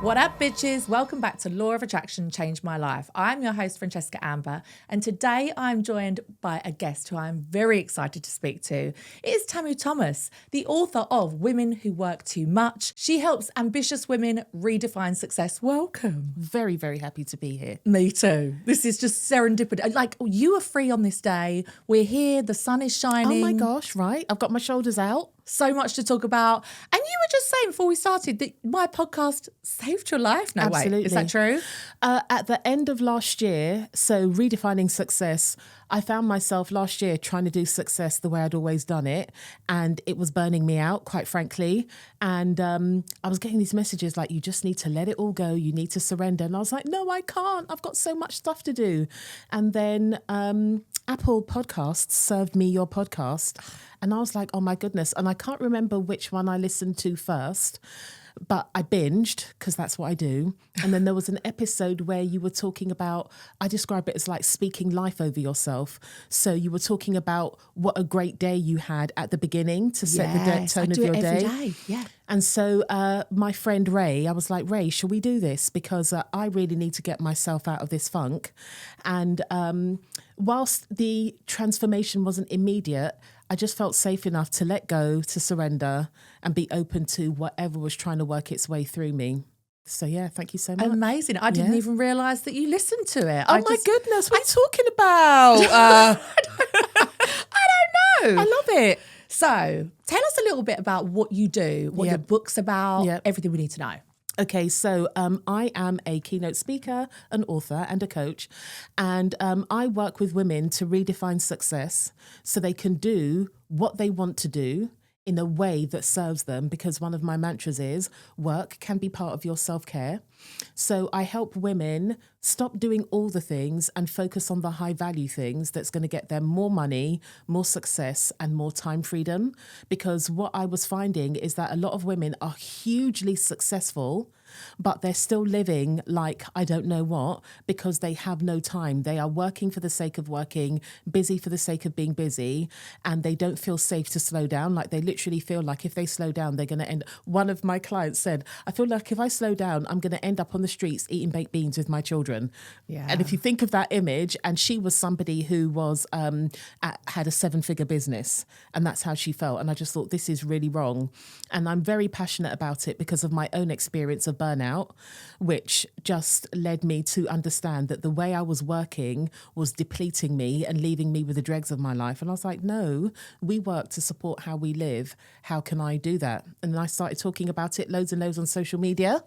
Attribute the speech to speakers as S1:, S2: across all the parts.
S1: What up, bitches? Welcome back to Law of Attraction Changed My Life. I'm your host, Francesca Amber, and today I'm joined by a guest who I'm very excited to speak to. It is Tamu Thomas, the author of Women Who Work Too Much. She helps ambitious women redefine success. Welcome.
S2: Very, very happy to be here.
S1: Me too. This is just serendipity. Like, you are free on this day. We're here. The sun is shining.
S2: Oh my gosh, right? I've got my shoulders out.
S1: So much to talk about. And you were just saying before we started that my podcast saved your life. No,
S2: Absolutely.
S1: wait, is that true?
S2: At the end of last year, so redefining success, I found myself last year trying to do success the way I'd always done it. And it was burning me out, quite frankly. And I was getting these messages like, you just need to let it all go. You need to surrender. And I was like, no, I can't. I've got so much stuff to do. And then Apple Podcasts served me your podcast. And I was like, oh my goodness. And I can't remember which one I listened to first, but I binged because that's what I do. And then there was an episode where you were talking about, I describe it as like speaking life over yourself. So you were talking about what a great day you had at the beginning to set the tone of your day.
S1: Every day. Yeah.
S2: And so my friend Ray, I was like, Ray, shall we do this? Because I really need to get myself out of this funk. And whilst the transformation wasn't immediate, I just felt safe enough to let go, to surrender, and be open to whatever was trying to work its way through me. So, yeah, thank you so much.
S1: Amazing. I didn't even realise that you listened to it.
S2: Oh, my goodness. What are you talking about?
S1: I don't know.
S2: I love it.
S1: So tell us a little bit about what you do, what your book's about, everything we need to know.
S2: Okay, so I am a keynote speaker, an author and a coach, and I work with women to redefine success so they can do what they want to do in a way that serves them, because one of my mantras is work can be part of your self-care. So I help women stop doing all the things and focus on the high value things that's going to get them more money, more success, and more time freedom. Because what I was finding is that a lot of women are hugely successful, but they're still living like I don't know what, because they have no time. They are working for the sake of working, busy for the sake of being busy, and they don't feel safe to slow down. Like they literally feel like if they slow down, they're going to end. One of my clients said, I feel like if I slow down, I'm going to end up on the streets eating baked beans with my children.
S1: Yeah.
S2: And if you think of that image, and she was somebody who was had a 7-figure business, and that's how she felt. And I just thought, this is really wrong. And I'm very passionate about it because of my own experience of burnout, which just led me to understand that the way I was working was depleting me and leaving me with the dregs of my life. And I was like, no, we work to support how we live. How can I do that? And then I started talking about it loads and loads on social media.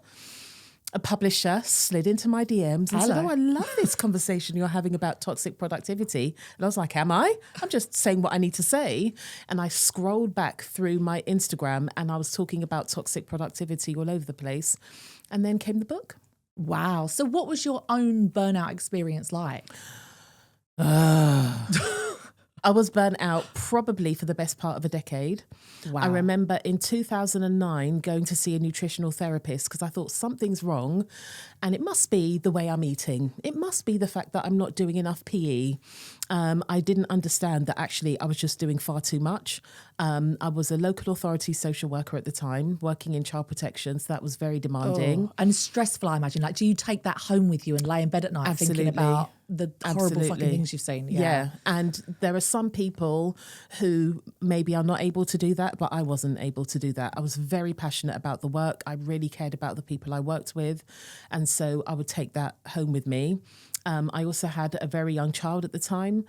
S2: A publisher slid into my DMs and said, oh, I love this conversation you're having about toxic productivity. And I was like, am I? I'm just saying what I need to say. And I scrolled back through my Instagram and I was talking about toxic productivity all over the place. And then came the book.
S1: Wow. So what was your own burnout experience like?
S2: I was burnt out probably for the best part of a decade.
S1: Wow.
S2: I remember in 2009 going to see a nutritional therapist because I thought something's wrong and it must be the way I'm eating. It must be the fact that I'm not doing enough PE. I didn't understand that actually I was just doing far too much. I was a local authority social worker at the time, working in child protection, so that was very demanding.
S1: Oh, and stressful, I imagine. Like, do you take that home with you and lay in bed at night thinking about the horrible fucking things you've seen?
S2: Yeah. And there are some people who maybe are not able to do that, but I wasn't able to do that. I was very passionate about the work. I really cared about the people I worked with. And so I would take that home with me. I also had a very young child at the time.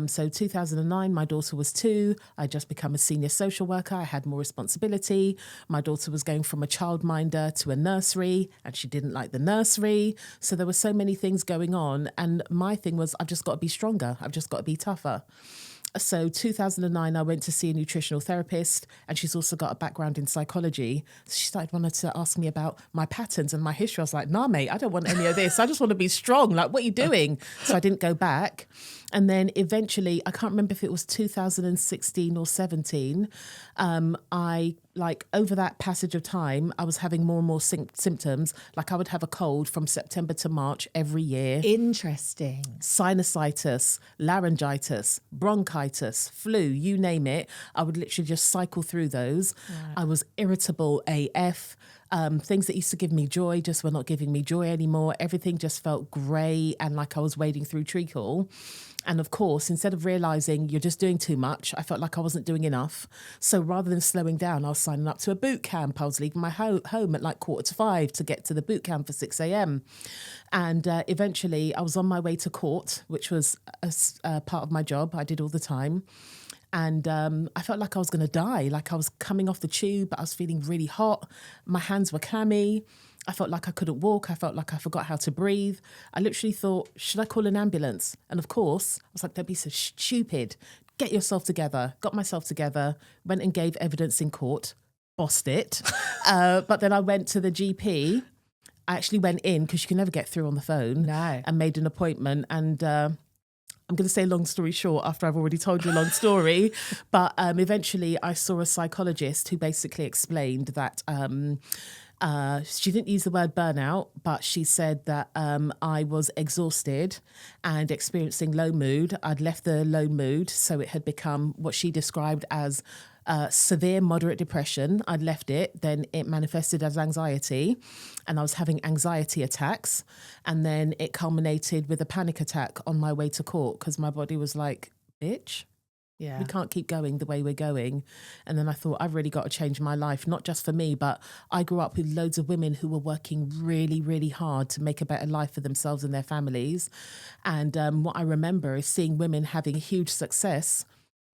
S2: So 2009, my daughter was 2. I'd just become a senior social worker. I had more responsibility. My daughter was going from a childminder to a nursery, and she didn't like the nursery. So there were so many things going on. And my thing was, I've just got to be stronger. I've just got to be tougher. So 2009, I went to see a nutritional therapist, and she's also got a background in psychology. So she wanted to ask me about my patterns and my history. I was like, nah, mate, I don't want any of this. I just want to be strong. Like, what are you doing? So I didn't go back. And then eventually, I can't remember if it was 2016 or 17, over that passage of time, I was having more and more symptoms. Like I would have a cold from September to March every year.
S1: Interesting.
S2: Sinusitis, laryngitis, bronchitis, flu, you name it. I would literally just cycle through those. Right. I was irritable AF. Things that used to give me joy just were not giving me joy anymore. Everything just felt grey and like I was wading through treacle. And of course, instead of realising you're just doing too much, I felt like I wasn't doing enough. So rather than slowing down, I was signing up to a boot camp. I was leaving my home at like 4:45 to get to the boot camp for 6 a.m. And eventually I was on my way to court, which was a part of my job I did all the time. And I felt like I was going to die. Like I was coming off the tube, but I was feeling really hot. My hands were clammy. I felt like I couldn't walk. I felt like I forgot how to breathe. I literally thought, should I call an ambulance? And of course, I was like, don't be so stupid. Get yourself together. Got myself together, went and gave evidence in court, bossed it. But then I went to the GP. I actually went in because you can never get through on the phone.
S1: No.
S2: And made an appointment. And I'm going to say long story short after I've already told you a long story. But eventually I saw a psychologist who basically explained that she didn't use the word burnout, but she said that I was exhausted and experiencing low mood. I'd left the low mood, so it had become what she described as severe moderate depression. I'd left it, then it manifested as anxiety, and I was having anxiety attacks. And then it culminated with a panic attack on my way to court because my body was like, bitch.
S1: Yeah.
S2: We can't keep going the way we're going. And then I thought, I've really got to change my life, not just for me, but I grew up with loads of women who were working really, really hard to make a better life for themselves and their families. And what I remember is seeing women having huge success,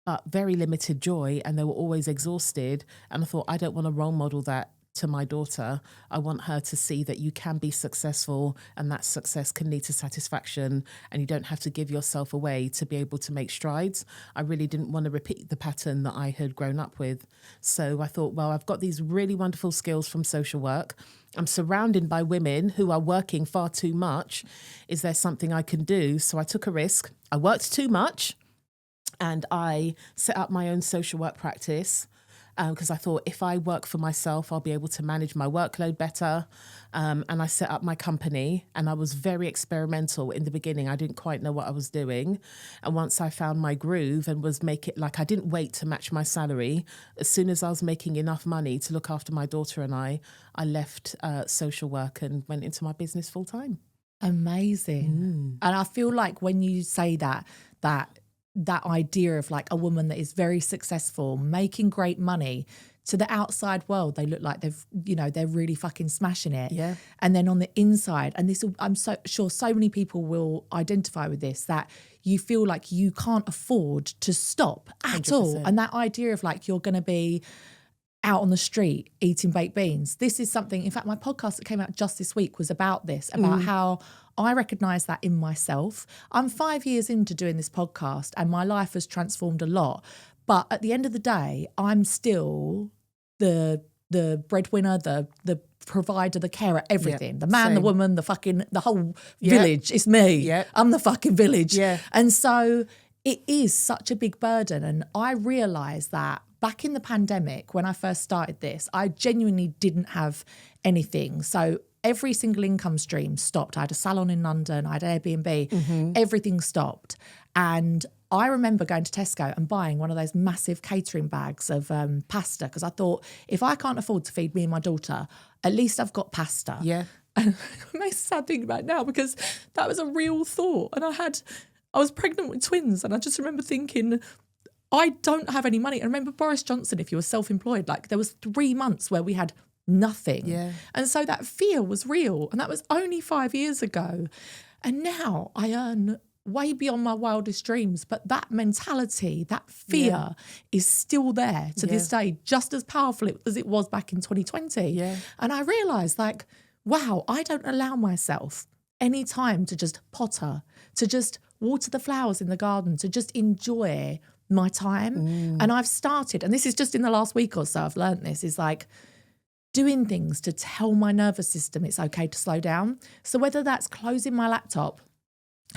S2: but very limited joy, and they were always exhausted. And I thought, I don't want to role model that to my daughter. I want her to see that you can be successful and that success can lead to satisfaction and you don't have to give yourself away to be able to make strides. I really didn't want to repeat the pattern that I had grown up with. So I thought, well, I've got these really wonderful skills from social work. I'm surrounded by women who are working far too much. Is there something I can do? So I took a risk. I worked too much and I set up my own social work practice. Because I thought if I work for myself, I'll be able to manage my workload better. And I set up my company and I was very experimental in the beginning. I didn't quite know what I was doing. And once I found my groove and I didn't wait to match my salary. As soon as I was making enough money to look after my daughter and I left social work and went into my business full time.
S1: Amazing. And I feel like when you say that idea of like a woman that is very successful, making great money, to the outside world, they look like they're really fucking smashing it.
S2: Yeah.
S1: And then on the inside, and I'm so sure so many people will identify with this, that you feel like you can't afford to stop at
S2: 100%.
S1: all. And that idea of like, you're going to be out on the street eating baked beans. This is something, in fact, my podcast that came out just this week was about this, about how I recognise that in myself. I'm 5 years into doing this podcast and my life has transformed a lot. But at the end of the day, I'm still the breadwinner, the provider, the carer, everything.
S2: Yeah,
S1: the man,
S2: same.
S1: the woman, the whole village. It's me.
S2: Yeah.
S1: I'm the fucking village.
S2: Yeah.
S1: And so it is such a big burden. And I realised that back in the pandemic, when I first started this, I genuinely didn't have anything. So every single income stream stopped. I had a salon in London, I had Airbnb, everything stopped. And I remember going to Tesco and buying one of those massive catering bags of pasta because I thought, if I can't afford to feed me and my daughter, at least I've got pasta.
S2: Yeah.
S1: And it makes me sad thinking about it now because that was a real thought. And I was pregnant with twins and I just remember thinking, I don't have any money. I remember Boris Johnson, if you were self-employed, like there was 3 months where we had nothing.
S2: Yeah.
S1: And so that fear was real. And that was only 5 years ago. And now I earn way beyond my wildest dreams. But that mentality, that fear is still there to this day, just as powerful as it was back in 2020.
S2: Yeah.
S1: And I realised like, wow, I don't allow myself any time to just potter, to just water the flowers in the garden, to just enjoy my time. And I've started, and this is just in the last week or so, I've learned this, is like doing things to tell my nervous system it's okay to slow down. So whether that's closing my laptop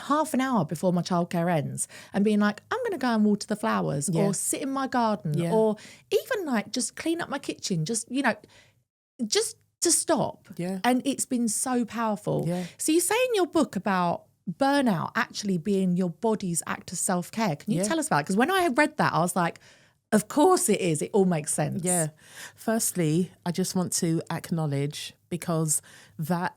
S1: half an hour before my childcare ends and being like, I'm going to go and water the flowers or sit in my garden or even like just clean up my kitchen, just to stop.
S2: Yeah.
S1: And it's been so powerful.
S2: Yeah.
S1: So you say in your book about burnout actually being your body's act of self-care. Can you tell us about it? Because when I read that, I was like, Of course it is. It all makes sense.
S2: Yeah. Firstly, I just want to acknowledge, because that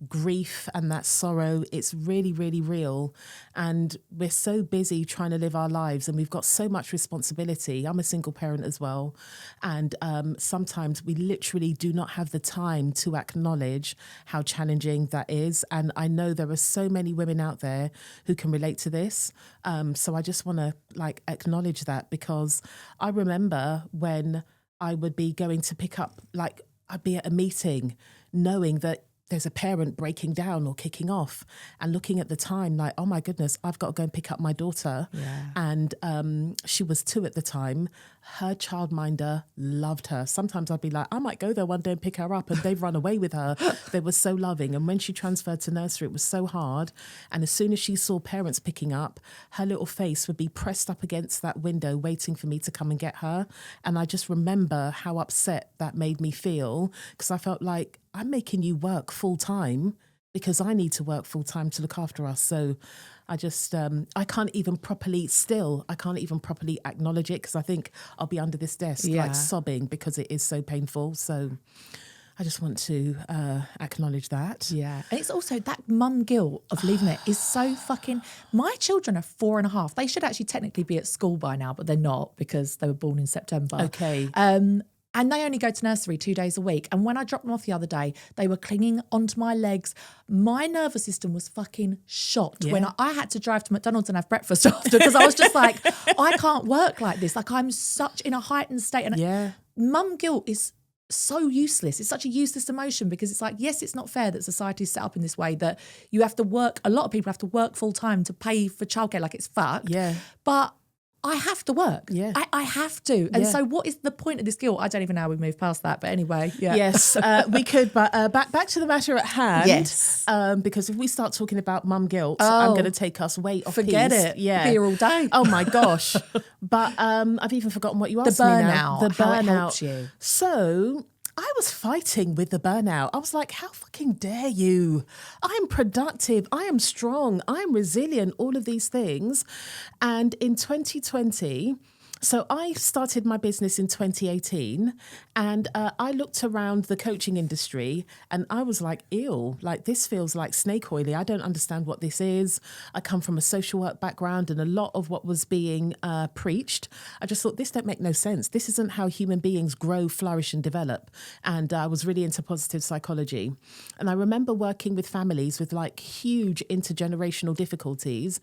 S2: grief and that sorrow, it's really, really real. And we're so busy trying to live our lives, and we've got so much responsibility. I'm a single parent as well. And sometimes we literally do not have the time to acknowledge how challenging that is. And I know there are so many women out there who can relate to this. So I just want to acknowledge that, because I remember when I would be going to pick up, I'd be at a meeting knowing that there's a parent breaking down or kicking off, and looking at the time like, oh my goodness, I've got to go and pick up my daughter.
S1: Yeah.
S2: And she was 2 at the time. Her childminder loved her. Sometimes I'd be like, I might go there one day and pick her up, and they've run away with her. They were so loving. And when she transferred to nursery, it was so hard. And as soon as she saw parents picking up, her little face would be pressed up against that window waiting for me to come and get her. And I just remember how upset that made me feel, because I felt like, I'm making you work full time because I need to work full time to look after us. So I just, I can't even properly acknowledge it, because I think I'll be under this desk sobbing because it is so painful. So I just want to acknowledge that.
S1: Yeah. And it's also that mum guilt of leaving it is so fucking... My children are 4.5. They should actually technically be at school by now, but they're not because they were born in September.
S2: Okay.
S1: And they only go to nursery 2 days a week. And when I dropped them off the other day, they were clinging onto my legs. My nervous system was fucking shot when I had to drive to McDonald's and have breakfast after, because I was just like, I can't work like this. Like, I'm such in a heightened state. And mum guilt is so useless. It's such a useless emotion, because it's like, yes, it's not fair that society is set up in this way that you have to work. A lot of people have to work full time to pay for childcare. Like, it's fucked.
S2: Yeah.
S1: But I have to work.
S2: Yeah.
S1: I have to. And so what is the point of this guilt? I don't even know how we've moved past that. But anyway, yeah.
S2: Yes, we could. But back to the matter at hand.
S1: Yes.
S2: Because if we start talking about mum guilt, I'm going to take us way off
S1: Forget
S2: piece.
S1: it.
S2: Yeah.
S1: Be here all day.
S2: Oh my gosh. But I've even forgotten what you asked
S1: The
S2: me now.
S1: burnout. How it helps you.
S2: So I was fighting with the burnout. I was like, how fucking dare you? I'm productive. I am strong. I'm resilient, all of these things. And in 2020, so I started my business in 2018, and I looked around the coaching industry and I was like, ew, like this feels like snake oily. I don't understand what this is. I come from a social work background, and a lot of what was being preached, I just thought, this don't make no sense. This isn't how human beings grow, flourish and develop. And I was really into positive psychology. And I remember working with families with like huge intergenerational difficulties.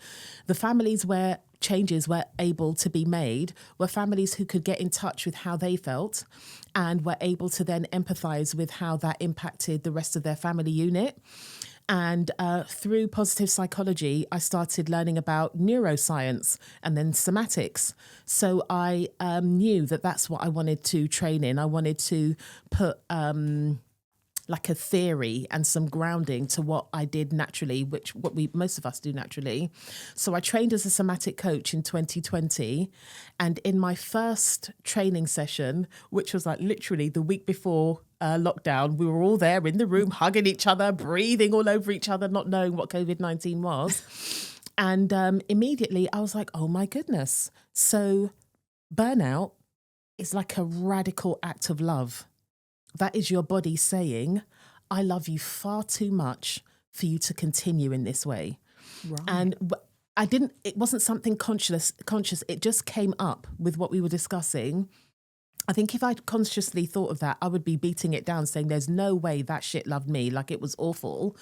S2: The families where changes were able to be made were families who could get in touch with how they felt and were able to then empathize with how that impacted the rest of their family unit. And through positive psychology, I started learning about neuroscience and then somatics. So I knew that that's what I wanted to train in. I wanted to put like a theory and some grounding to what I did naturally, which what most of us do naturally. So I trained as a somatic coach in 2020. And in my first training session, which was like literally the week before lockdown, we were all there in the room, hugging each other, breathing all over each other, not knowing what COVID-19 was. And immediately I was like, oh my goodness. So burnout is like a radical act of love. That is your body saying, I love you far too much for you to continue in this way.
S1: Right.
S2: And it wasn't something conscious. It just came up with what we were discussing. I think if I'd consciously thought of that, I would be beating it down, saying there's no way that shit loved me, like it was awful.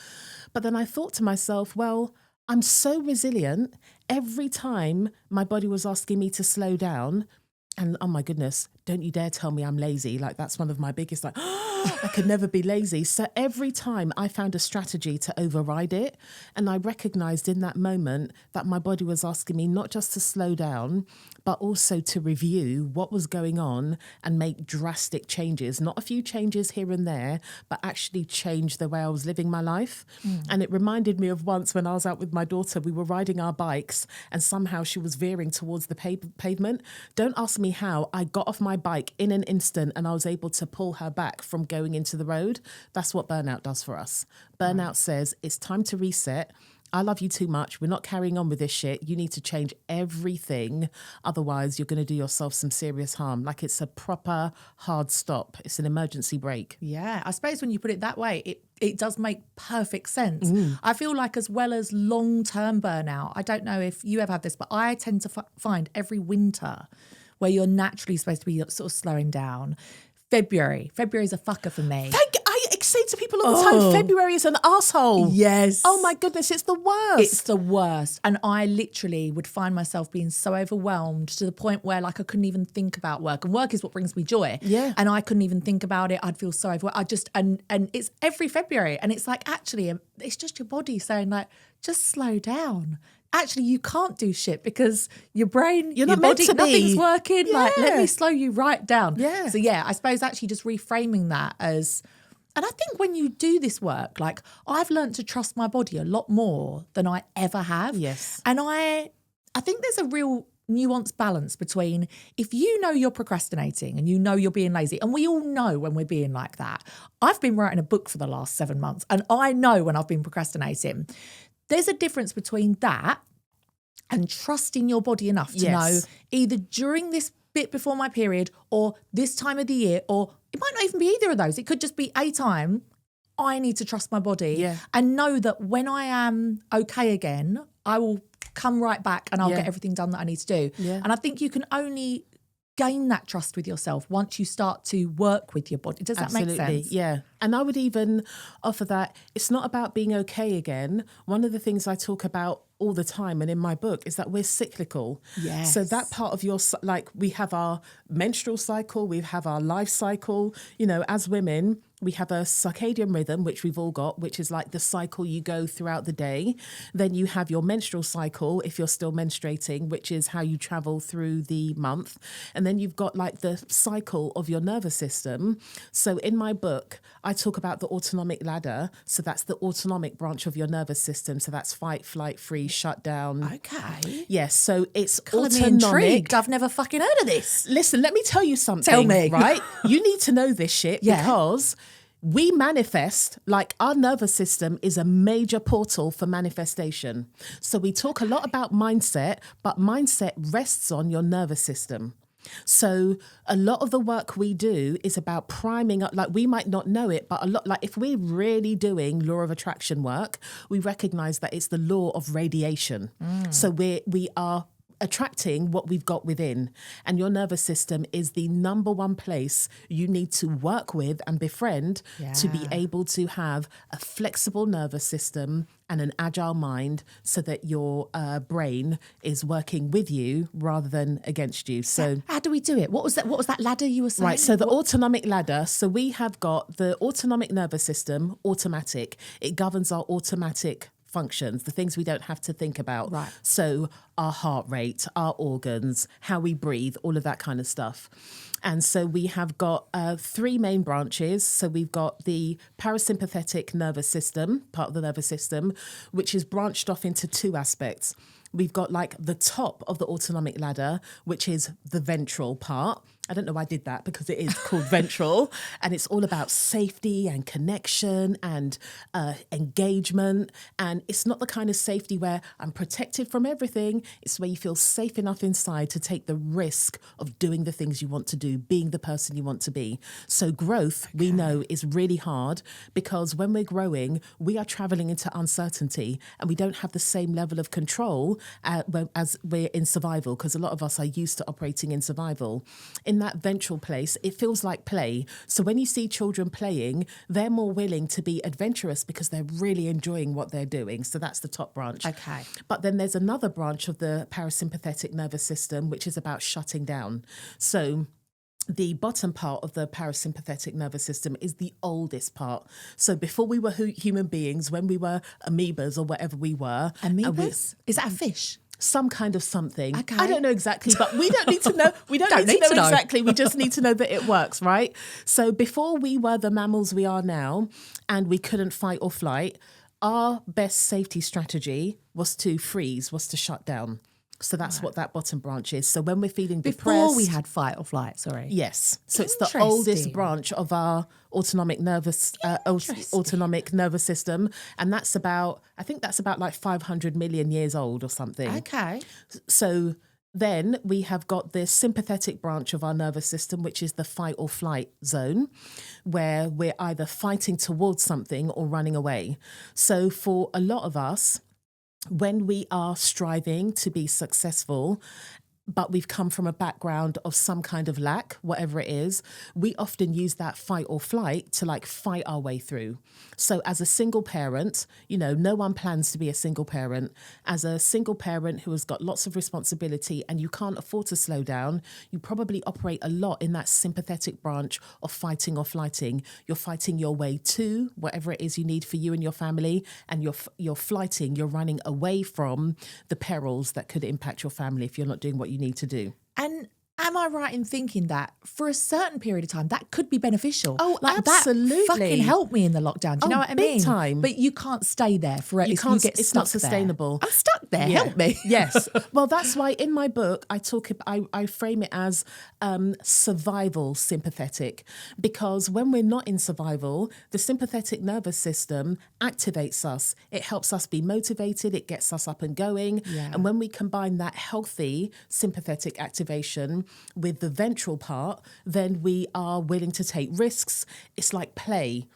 S2: But then I thought to myself, well, I'm so resilient. Every time my body was asking me to slow down, and oh my goodness, don't you dare tell me I'm lazy. Like that's one of my biggest, like, I could never be lazy. So every time I found a strategy to override it. And I recognized in that moment that my body was asking me not just to slow down, but also to review what was going on and make drastic changes, not a few changes here and there, but actually change the way I was living my life. And it reminded me of once when I was out with my daughter, we were riding our bikes and somehow she was veering towards the pavement. Don't ask me how. I got off my bike in an instant and I was able to pull her back from going into the road. That's what burnout does for us. Burnout says it's time to reset. I love you too much. We're not carrying on with this shit. You need to change everything. Otherwise, you're going to do yourself some serious harm. Like, it's a proper hard stop. It's an emergency brake.
S1: Yeah, I suppose when you put it that way, it does make perfect sense. I feel like as well as long-term burnout, I don't know if you ever have this, but I tend to find every winter where you're naturally supposed to be sort of slowing down. February is a fucker for me.
S2: I say to people all the time, February is an asshole.
S1: Yes.
S2: Oh my goodness, it's the worst.
S1: It's the worst. And I literally would find myself being so overwhelmed to the point where like I couldn't even think about work. And work is what brings me joy.
S2: Yeah.
S1: And I couldn't even think about it. I'd feel so overwhelmed. And it's every February. And it's like, actually, it's just your body saying like, just slow down. Actually, you can't do shit because your brain,
S2: You're
S1: your
S2: not meant
S1: body,
S2: to be.
S1: nothing's working.
S2: Yeah.
S1: Like, let me slow you right down.
S2: Yeah.
S1: So yeah, I suppose actually just reframing that as, and I think when you do this work, like I've learned to trust my body a lot more than I ever have.
S2: Yes.
S1: And I think there's a real nuanced balance between if you know you're procrastinating and you know you're being lazy, and we all know when we're being like that. I've been writing a book for the last 7 months and I know when I've been procrastinating. There's a difference between that and trusting your body enough to know either during this bit before my period or this time of the year, or it might not even be either of those. It could just be a time I need to trust my body and know that when I am okay again, I will come right back and I'll get everything done that I need to do.
S2: Yeah.
S1: And I think you can only gain that trust with yourself once you start to work with your body. Does that make sense?
S2: Yeah. And I would even offer that it's not about being okay again. One of the things I talk about all the time and in my book is that we're cyclical.
S1: Yes.
S2: So that part of your, like we have our menstrual cycle, we have our life cycle, you know, as women, we have a circadian rhythm, which we've all got, which is like the cycle you go throughout the day. Then you have your menstrual cycle, if you're still menstruating, which is how you travel through the month. And then you've got like the cycle of your nervous system. So in my book, I talk about the autonomic ladder. So that's the autonomic branch of your nervous system. So that's fight, flight, freeze, shut down.
S1: Okay.
S2: Yes. So it's
S1: God, I'm
S2: autonomic.
S1: intrigued. I've never fucking heard of this.
S2: Listen, let me tell you something.
S1: Tell me.
S2: Right? You need to know this shit because we manifest, like our nervous system is a major portal for manifestation. So we talk a lot about mindset, but mindset rests on your nervous system. So a lot of the work we do is about priming up, like we might not know it, but a lot, like if we're really doing law of attraction work, we recognize that it's the law of radiation. So we are attracting what we've got within, and your nervous system is the number one place you need to work with and befriend to be able to have a flexible nervous system and an agile mind so that your brain is working with you rather than against you. So
S1: how do we do it? What was that ladder you were saying?
S2: Right, so the autonomic ladder, so we have got the autonomic nervous system, automatic. It governs our automatic functions, the things we don't have to think about.
S1: Right.
S2: So our heart rate, our organs, how we breathe, all of that kind of stuff. And so we have got 3 main branches. So we've got the parasympathetic nervous system, part of the nervous system, which is branched off into 2 aspects. We've got like the top of the autonomic ladder, which is the ventral part. I don't know why I did that because it is called ventral, and it's all about safety and connection and engagement. And it's not the kind of safety where I'm protected from everything. It's where you feel safe enough inside to take the risk of doing the things you want to do, being the person you want to be. So growth, we know, is really hard because when we're growing, we are traveling into uncertainty and we don't have the same level of control as we're in survival, because a lot of us are used to operating in survival. In that ventral place, it feels like play. So when you see children playing, they're more willing to be adventurous because they're really enjoying what they're doing. So that's the top branch.
S1: Okay.
S2: But then there's another branch of the parasympathetic nervous system, which is about shutting down. So the bottom part of the parasympathetic nervous system is the oldest part. So before we were human beings, when we were amoebas or whatever we were.
S1: Amoebas? Is that a fish?
S2: Some kind of something.
S1: Okay.
S2: I don't know exactly, but we don't need to know. We don't need to know exactly. We just need to know that it works, right? So before we were the mammals we are now, and we couldn't fight or flight, our best safety strategy was to freeze, was to shut down. So that's what that bottom branch is. So when we're feeling
S1: Before
S2: depressed,
S1: we had fight or flight, sorry.
S2: yes. So it's the oldest branch of our autonomic nervous system, and that's about, I think that's about like 500 million years old or something.
S1: Okay.
S2: So then we have got this sympathetic branch of our nervous system, which is the fight or flight zone, where we're either fighting towards something or running away. So for a lot of us, when we are striving to be successful, but we've come from a background of some kind of lack, whatever it is, we often use that fight or flight to like fight our way through. So as a single parent, you know, no one plans to be a single parent. As a single parent who has got lots of responsibility and you can't afford to slow down, you probably operate a lot in that sympathetic branch of fighting or flighting. You're fighting your way to whatever it is you need for you and your family, and you're flighting, you're running away from the perils that could impact your family if you're not doing what you need to do.
S1: And am I right in thinking that for a certain period of time that could be beneficial?
S2: Oh,
S1: like
S2: absolutely.
S1: That fucking helped me in the lockdown. Do you know what I mean?
S2: Big time.
S1: But you can't stay there forever.
S2: You can't. It's not sustainable.
S1: I'm stuck there.
S2: Yeah.
S1: Help me.
S2: Yes. Well, that's why in my book I frame it as survival sympathetic, because when we're not in survival, the sympathetic nervous system activates us. It helps us be motivated. It gets us up and going.
S1: Yeah.
S2: And when we combine that healthy sympathetic activation with the ventral part, then we are willing to take risks. It's like play.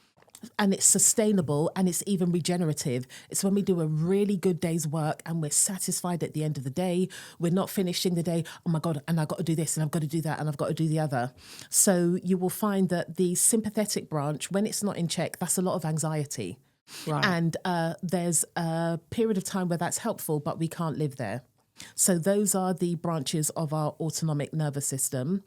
S2: And it's sustainable, and it's even regenerative. It's when we do a really good day's work and we're satisfied at the end of the day. We're not finishing the day, oh my God, and I've got to do this and I've got to do that and I've got to do the other. So you will find that the sympathetic branch, when it's not in check, that's a lot of anxiety.
S1: Right.
S2: And there's a period of time where that's helpful, but we can't live there. So those are the branches of our autonomic nervous system.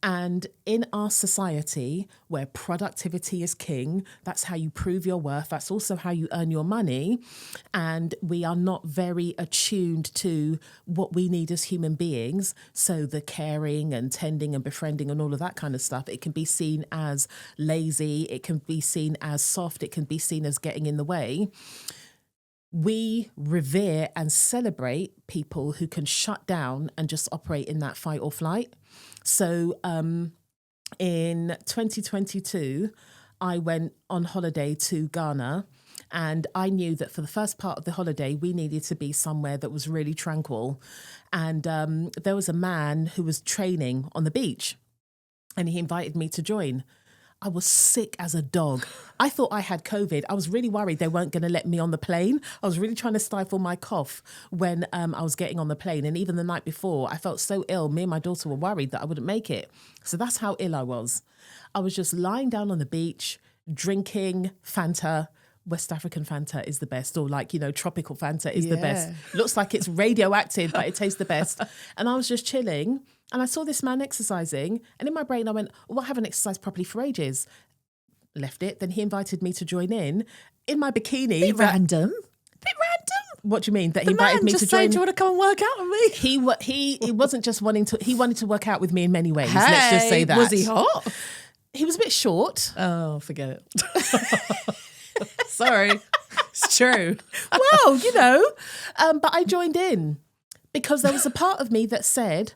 S2: And in our society, where productivity is king, that's how you prove your worth. That's also how you earn your money. And we are not very attuned to what we need as human beings. So the caring and tending and befriending and all of that kind of stuff, it can be seen as lazy. It can be seen as soft. It can be seen as getting in the way. We revere and celebrate people who can shut down and just operate in that fight or flight. So in 2022, I went on holiday to Ghana, and I knew that for the first part of the holiday, we needed to be somewhere that was really tranquil. And there was a man who was training on the beach, and he invited me to join. I was sick as a dog. I thought I had COVID. I was really worried they weren't going to let me on the plane. I was really trying to stifle my cough when I was getting on the plane. And even the night before, I felt so ill. Me and my daughter were worried that I wouldn't make it. So that's how ill I was. I was just lying down on the beach, drinking Fanta. West African Fanta is the best, or like, you know, tropical Fanta is the best. Looks like it's radioactive, but it tastes the best. And I was just chilling, and I saw this man exercising, and in my brain I went, well, I haven't exercised properly for ages. Left it. Then he invited me to join in my bikini.
S1: Bit random.
S2: What do you mean? That
S1: The
S2: he invited
S1: man
S2: me
S1: just
S2: to join?
S1: saying, do you want to come and work out with me?
S2: He wasn't just wanting to. He wanted to work out with me in many ways.
S1: Hey,
S2: let's just say that.
S1: Was he hot?
S2: He was a bit short.
S1: Oh, forget it. Sorry. It's true.
S2: Well, you know, but I joined in because there was a part of me that said,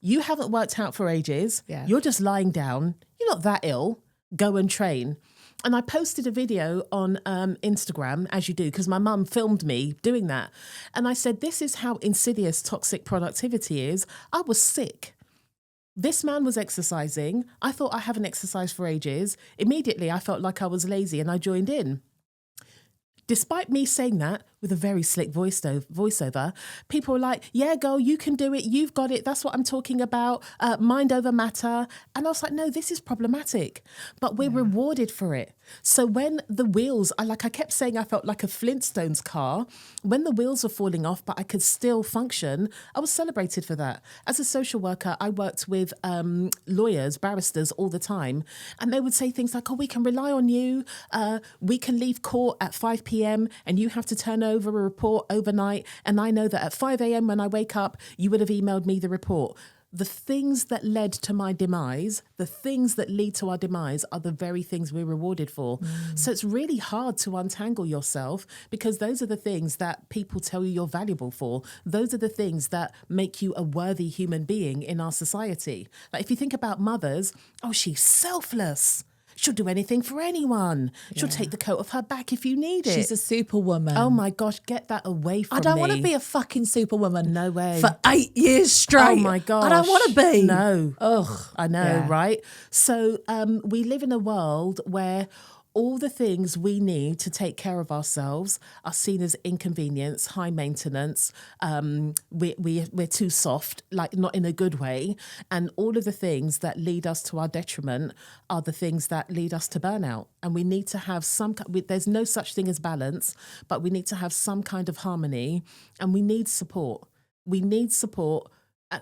S2: you haven't worked out for ages.
S1: Yeah.
S2: You're just lying down. You're not that ill. Go and train. And I posted a video on Instagram, as you do, because my mum filmed me doing that. And I said, this is how insidious toxic productivity is. I was sick. This man was exercising. I thought I haven't exercised for ages. Immediately, I felt like I was lazy and I joined in. Despite me saying that with a very slick voiceover, people were like, yeah, girl, you can do it. You've got it. That's what I'm talking about. Mind over matter. And I was like, no, this is problematic. But we're rewarded for it. So when the wheels, I kept saying I felt like a Flintstones car. When the wheels were falling off, but I could still function, I was celebrated for that. As a social worker, I worked with lawyers, barristers all the time. And they would say things like, oh, we can rely on you. We can leave court at 5 p.m. and you have to turn over a report overnight. And I know that at 5 a.m. when I wake up, you would have emailed me the report. the things that led to my demise, the things that lead to our demise are the very things we're rewarded for. So it's really hard to untangle yourself, because those are the things that people tell you you're valuable for. Those are the things that make you a worthy human being in our society. Like if you think about mothers, oh, she's selfless. She'll do anything for anyone. She'll take the coat off her back if you need it.
S1: She's a superwoman.
S2: Oh my gosh, get that away from me.
S1: I don't want to be a fucking superwoman.
S2: No way.
S1: For 8 years straight.
S2: Oh my gosh.
S1: I don't want to be.
S2: No.
S1: Ugh.
S2: I know, right? So we live in a world where all the things we need to take care of ourselves are seen as inconvenience, high maintenance. We're too soft, like not in a good way. And all of the things that lead us to our detriment are the things that lead us to burnout. And we need to have there's no such thing as balance, but we need to have some kind of harmony, and we need support. We need support.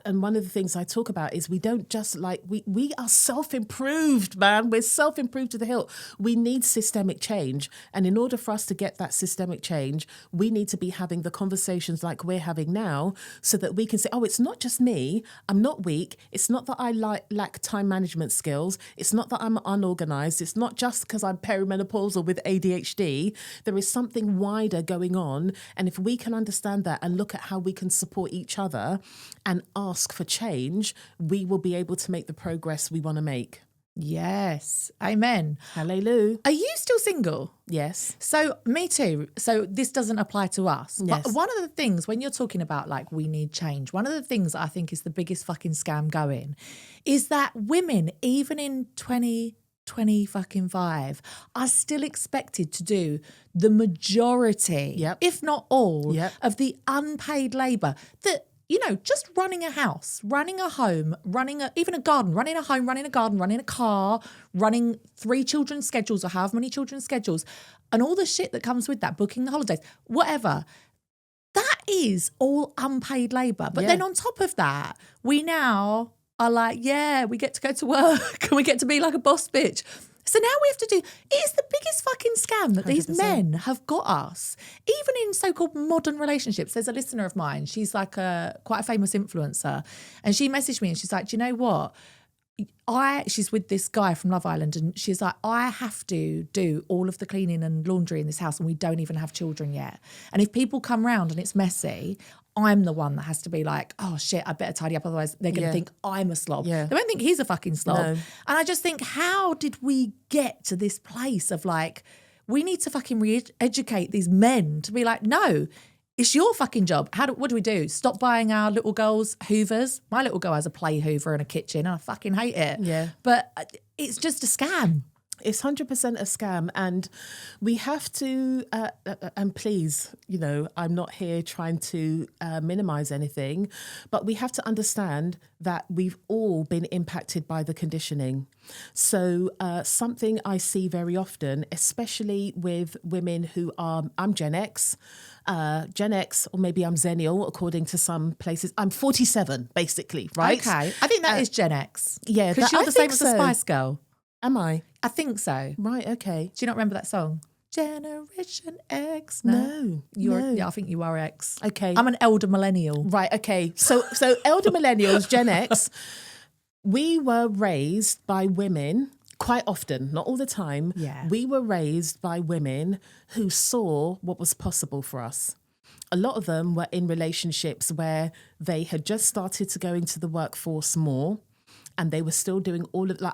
S2: And one of the things I talk about is we don't just we are self-improved, man. We're self-improved to the hilt. We need systemic change. And in order for us to get that systemic change, we need to be having the conversations like we're having now, so that we can say, oh, it's not just me. I'm not weak. It's not that I lack time management skills. It's not that I'm unorganized. It's not just because I'm perimenopausal with ADHD. There is something wider going on. And if we can understand that and look at how we can support each other and ask for change, we will be able to make the progress we want to make.
S1: Yes. Amen.
S2: Hallelujah.
S1: Are you still single?
S2: Yes.
S1: So me too. So this doesn't apply to us.
S2: Yes.
S1: But one of the things when you're talking about like we need change, one of the things I think is the biggest fucking scam going is that women, even in 2025, are still expected to do the majority, if not all, of the unpaid labour that, you know, just running a house, running a home, even a garden, running a home, running a garden, running a car, running 3 children's schedules or however many children's schedules, and all the shit that comes with that, booking the holidays, whatever. That is all unpaid labour. But then on top of that, we now are like, we get to go to work and we get to be like a boss bitch. So now we have to it's the biggest fucking scam that 100%. These men have got us. Even in so-called modern relationships, there's a listener of mine, she's like quite a famous influencer, and she messaged me and she's like, do you know what? She's with this guy from Love Island, and she's like, I have to do all of the cleaning and laundry in this house, and we don't even have children yet. And if people come round and it's messy, I'm the one that has to be like, oh shit, I better tidy up, otherwise they're going to think I'm a slob. They won't think he's a fucking slob. No. And I just think, how did we get to this place of like, we need to fucking re-educate these men to be like, no, it's your fucking job. What do we do? Stop buying our little girls Hoovers? My little girl has a play Hoover and a kitchen, and I fucking hate it. Yeah. But it's just a scam.
S2: It's 100% a scam, and we have to, and please, you know, I'm not here trying to minimize anything, but we have to understand that we've all been impacted by the conditioning. So something I see very often, especially with women who I'm Gen X, or maybe I'm Zennial, according to some places. I'm 47, basically, right?
S1: Okay. I think that is Gen X.
S2: Yeah.
S1: Because you're the same as a Spice Girl.
S2: Am I?
S1: I think so.
S2: Right, okay.
S1: Do you not remember that song? Generation X?
S2: No.
S1: Yeah, I think you are X.
S2: Okay.
S1: I'm an elder millennial.
S2: Right, okay. So elder millennials, Gen X, we were raised by women quite often, not all the time.
S1: Yeah.
S2: We were raised by women who saw what was possible for us. A lot of them were in relationships where they had just started to go into the workforce more, and they were still doing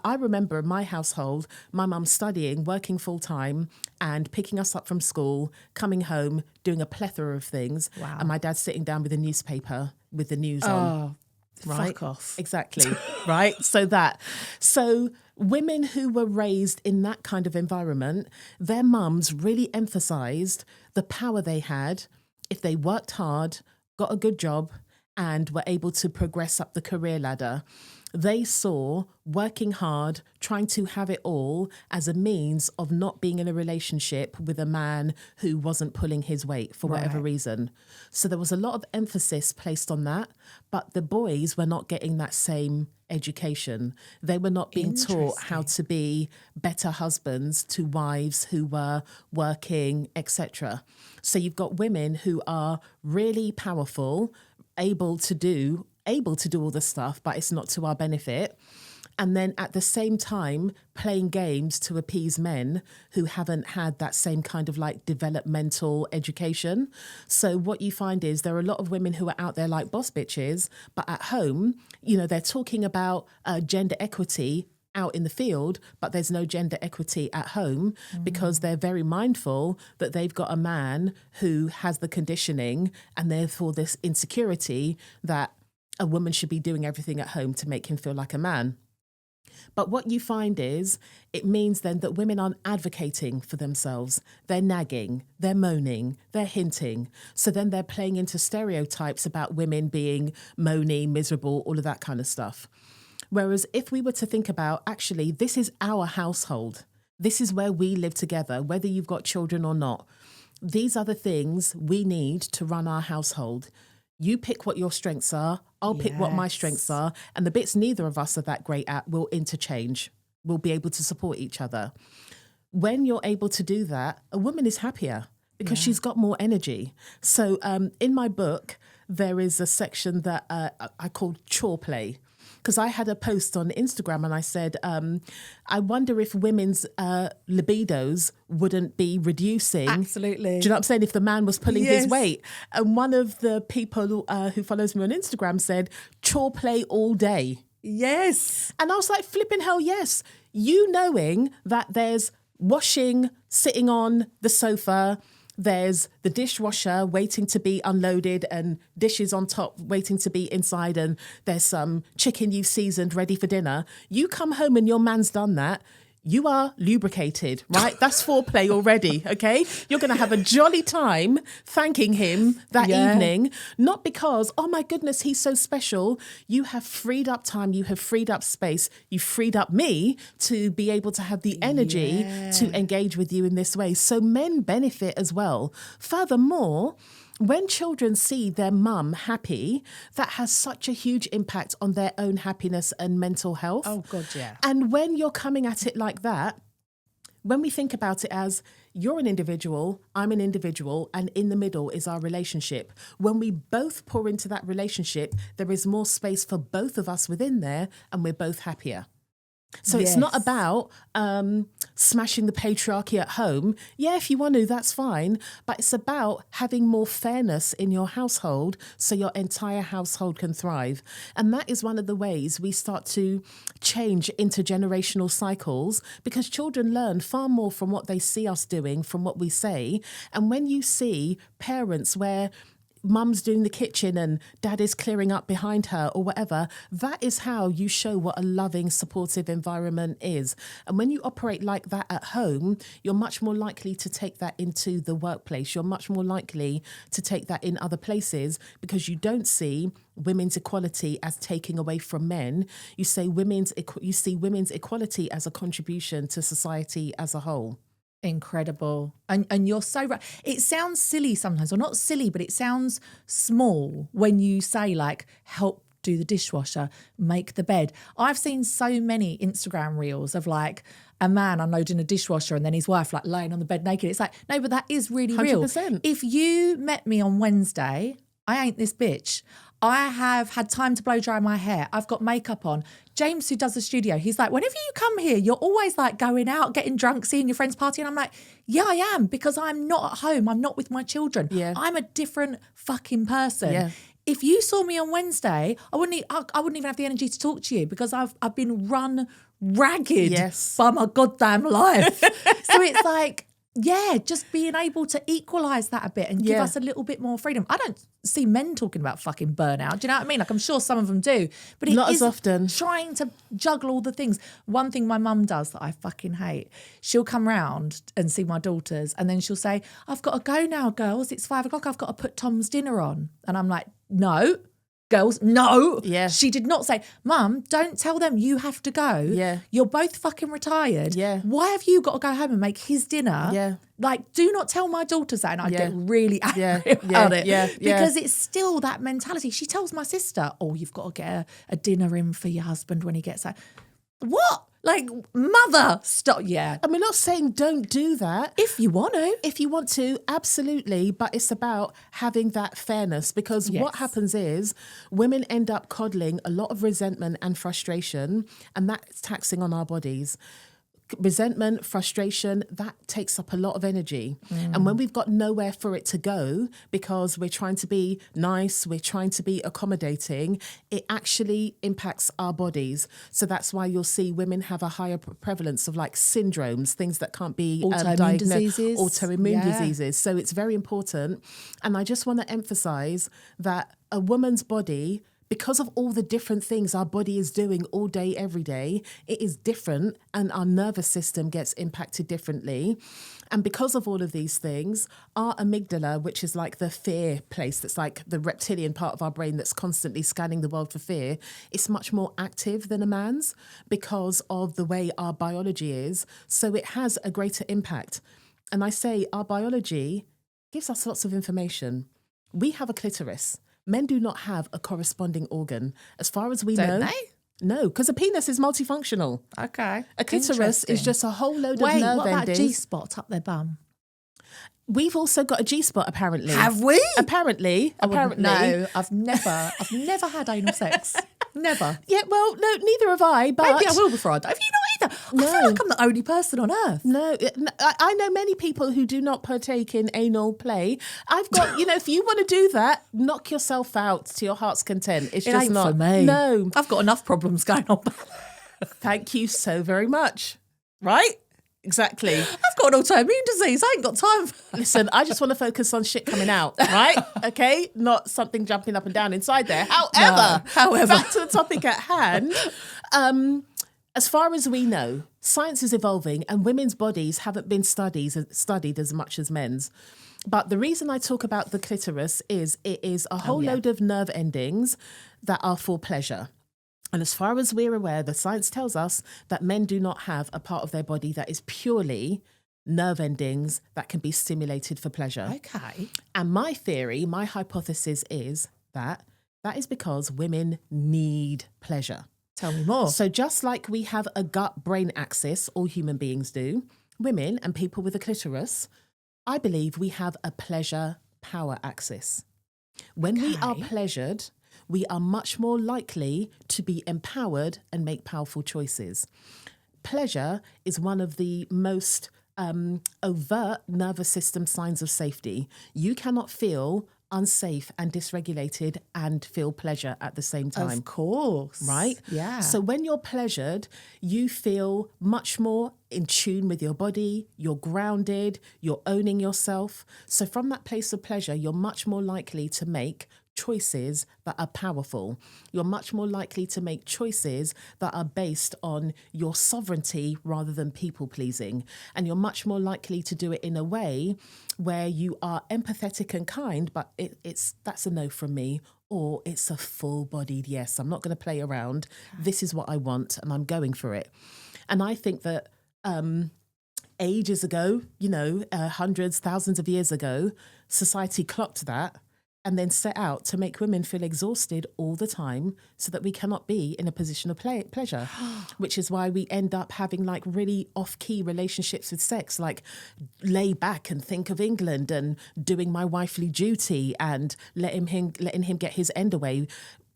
S2: I remember in my household, my mum studying, working full time, and picking us up from school, coming home, doing a plethora of things.
S1: Wow.
S2: And my dad sitting down with a newspaper with the news on. Right?
S1: Fuck off.
S2: Exactly. Right? So women who were raised in that kind of environment, their mums really emphasised the power they had if they worked hard, got a good job, and were able to progress up the career ladder. They saw working hard, trying to have it all as a means of not being in a relationship with a man who wasn't pulling his weight for whatever reason. So there was a lot of emphasis placed on that, but the boys were not getting that same education. They were not being taught how to be better husbands to wives who were working, etc. So you've got women who are really powerful, able to do able to do all the stuff, but it's not to our benefit. And then at the same time, playing games to appease men who haven't had that same kind of like developmental education. So what you find is there are a lot of women who are out there like boss bitches, but at home, you know, they're talking about gender equity out in the field, but there's no gender equity at home because they're very mindful that they've got a man who has the conditioning and therefore this insecurity that a woman should be doing everything at home to make him feel like a man. But what you find is it means then that women aren't advocating for themselves. They're nagging, they're moaning, they're hinting. So then they're playing into stereotypes about women being moany, miserable, all of that kind of stuff. Whereas if we were to think about, actually, this is our household. This is where we live together, whether you've got children or not. These are the things we need to run our household. You pick what your strengths are, I'll pick what my strengths are, and the bits neither of us are that great at will interchange. We'll be able to support each other. When you're able to do that, a woman is happier because she's got more energy. So in my book, there is a section that I call chore play. Because I had a post on Instagram and I said, I wonder if women's libidos wouldn't be reducing.
S1: Absolutely.
S2: Do you know what I'm saying? If the man was pulling his weight. And one of the people who follows me on Instagram said, chore play all day.
S1: Yes.
S2: And I was like, flipping hell, yes. You knowing that there's washing sitting on the sofa, there's the dishwasher waiting to be unloaded and dishes on top waiting to be inside, and there's some chicken you've seasoned ready for dinner. You come home and your man's done that. You are lubricated, right? That's foreplay already, okay? You're going to have a jolly time thanking him that evening, not because, oh my goodness, he's so special. You have freed up time, you have freed up space, you freed up me to be able to have the energy to engage with you in this way. So men benefit as well. Furthermore, when children see their mum happy, that has such a huge impact on their own happiness and mental health.
S1: Oh, God, yeah.
S2: And when you're coming at it like that, when we think about it as you're an individual, I'm an individual, and in the middle is our relationship. When we both pour into that relationship, there is more space for both of us within there, and we're both happier. So it's not about smashing the patriarchy at home. Yeah, if you want to, that's fine. But it's about having more fairness in your household so your entire household can thrive. And that is one of the ways we start to change intergenerational cycles, because children learn far more from what they see us doing, from what we say. And when you see parents where mum's doing the kitchen and dad is clearing up behind her or whatever, that is how you show what a loving, supportive environment is. And when you operate like that at home, you're much more likely to take that into the workplace. You're much more likely to take that in other places, because you don't see women's equality as taking away from men. You see women's equality as a contribution to society as a whole.
S1: Incredible. And you're so right. It sounds silly sometimes, or not silly, but it sounds small when you say like, help do the dishwasher, make the bed. I've seen so many Instagram reels of like a man unloading a dishwasher and then his wife like laying on the bed naked. It's like, no, but that is really
S2: 100%.
S1: real. If you met me on Wednesday, I ain't this bitch. I have had time to blow dry my hair. I've got makeup on. James, who does the studio, he's like, whenever you come here, you're always like going out, getting drunk, seeing your friends party. And I'm like, yeah, I am, because I'm not at home. I'm not with my children.
S2: Yeah.
S1: I'm a different fucking person.
S2: Yeah.
S1: If you saw me on Wednesday, I wouldn't even have the energy to talk to you, because I've been run ragged by my goddamn life. So it's like, yeah, just being able to equalise that a bit and give us a little bit more freedom. I don't see men talking about fucking burnout. Do you know what I mean? Like, I'm sure some of them do, but it
S2: not
S1: is
S2: as often.
S1: Trying to juggle all the things. One thing my mum does that I fucking hate, she'll come round and see my daughters, and then she'll say, I've got to go now, girls. It's 5 o'clock. I've got to put Tom's dinner on. And I'm like, no. Girls, no.
S2: Yeah.
S1: She did not say, Mum, don't tell them you have to go.
S2: Yeah.
S1: You're both fucking retired.
S2: Yeah.
S1: Why have you got to go home and make his dinner?
S2: Yeah.
S1: Like, do not tell my daughters that. And I get really angry about it. Because it's still that mentality. She tells my sister, oh, you've got to get a dinner in for your husband when he gets out. What? Like, mother, stop. Yeah.
S2: And we're not saying don't do that.
S1: If you want to.
S2: If you want to, absolutely. But it's about having that fairness, because what
S1: Yes.
S2: happens is women end up coddling a lot of resentment and frustration, and that's taxing on our bodies. Resentment, frustration, that takes up a lot of energy. And when we've got nowhere for it to go because we're trying to be nice, we're trying to be accommodating, it actually impacts our bodies. So that's why you'll see women have a higher prevalence of like syndromes, things that can't be
S1: Autoimmune diseases.
S2: autoimmune
S1: Yeah.
S2: diseases. So it's very important. And I just want to emphasize that a woman's body, because of all the different things our body is doing all day, every day, it is different, and our nervous system gets impacted differently. And because of all of these things, our amygdala, which is like the fear place, that's like the reptilian part of our brain that's constantly scanning the world for fear, it's much more active than a man's because of the way our biology is. So it has a greater impact. And I say our biology gives us lots of information. We have a clitoris. Men do not have a corresponding organ. As far as we know.
S1: Don't they?
S2: No, because a penis is multifunctional.
S1: Okay.
S2: A clitoris is just a whole load
S1: Wait,
S2: of nerve
S1: what about
S2: endings.
S1: G-spot up their bum?
S2: We've also got a G-spot, apparently.
S1: Have we?
S2: Apparently.
S1: No, I've never had anal sex. Never.
S2: Yeah, well, no, neither have I, but...
S1: Maybe I will before I die. Have you not either? I
S2: No.
S1: feel like I'm the only person on earth.
S2: No, I know many people who do not partake in anal play. I've got, if you want to do that, knock yourself out to your heart's content. It's
S1: It
S2: just
S1: ain't
S2: not.
S1: for me.
S2: No.
S1: I've got enough problems going on.
S2: Thank you so very much. Right? Exactly.
S1: I've got an autoimmune disease. I ain't got time for
S2: Listen, I just want to focus on shit coming out, right? Okay? Not something jumping up and down inside there. However, back to the topic at hand. As far as we know, science is evolving and women's bodies haven't been studied as much as men's. But the reason I talk about the clitoris is it is a whole load of nerve endings that are for pleasure. And as far as we're aware, the science tells us that men do not have a part of their body that is purely nerve endings that can be stimulated for pleasure.
S1: Okay.
S2: And my theory, my hypothesis is that is because women need pleasure.
S1: Tell me more.
S2: So just like we have a gut-brain axis, all human beings do, women and people with a clitoris, I believe we have a pleasure-power axis. When we are pleasured, we are much more likely to be empowered and make powerful choices. Pleasure is one of the most overt nervous system signs of safety. You cannot feel unsafe and dysregulated and feel pleasure at the same time.
S1: Of course.
S2: Right?
S1: Yeah.
S2: So when you're pleasured, you feel much more in tune with your body, you're grounded, you're owning yourself. So from that place of pleasure, you're much more likely to make choices that are powerful. You're much more likely to make choices that are based on your sovereignty rather than people pleasing. And you're much more likely to do it in a way where you are empathetic and kind, but that's a no from me, or it's a full-bodied yes. I'm not going to play around. This is what I want and I'm going for it. And I think that ages ago, hundreds, thousands of years ago, society clocked that and then set out to make women feel exhausted all the time so that we cannot be in a position of pleasure, which is why we end up having like really off-key relationships with sex, like lay back and think of England and doing my wifely duty and letting him get his end away.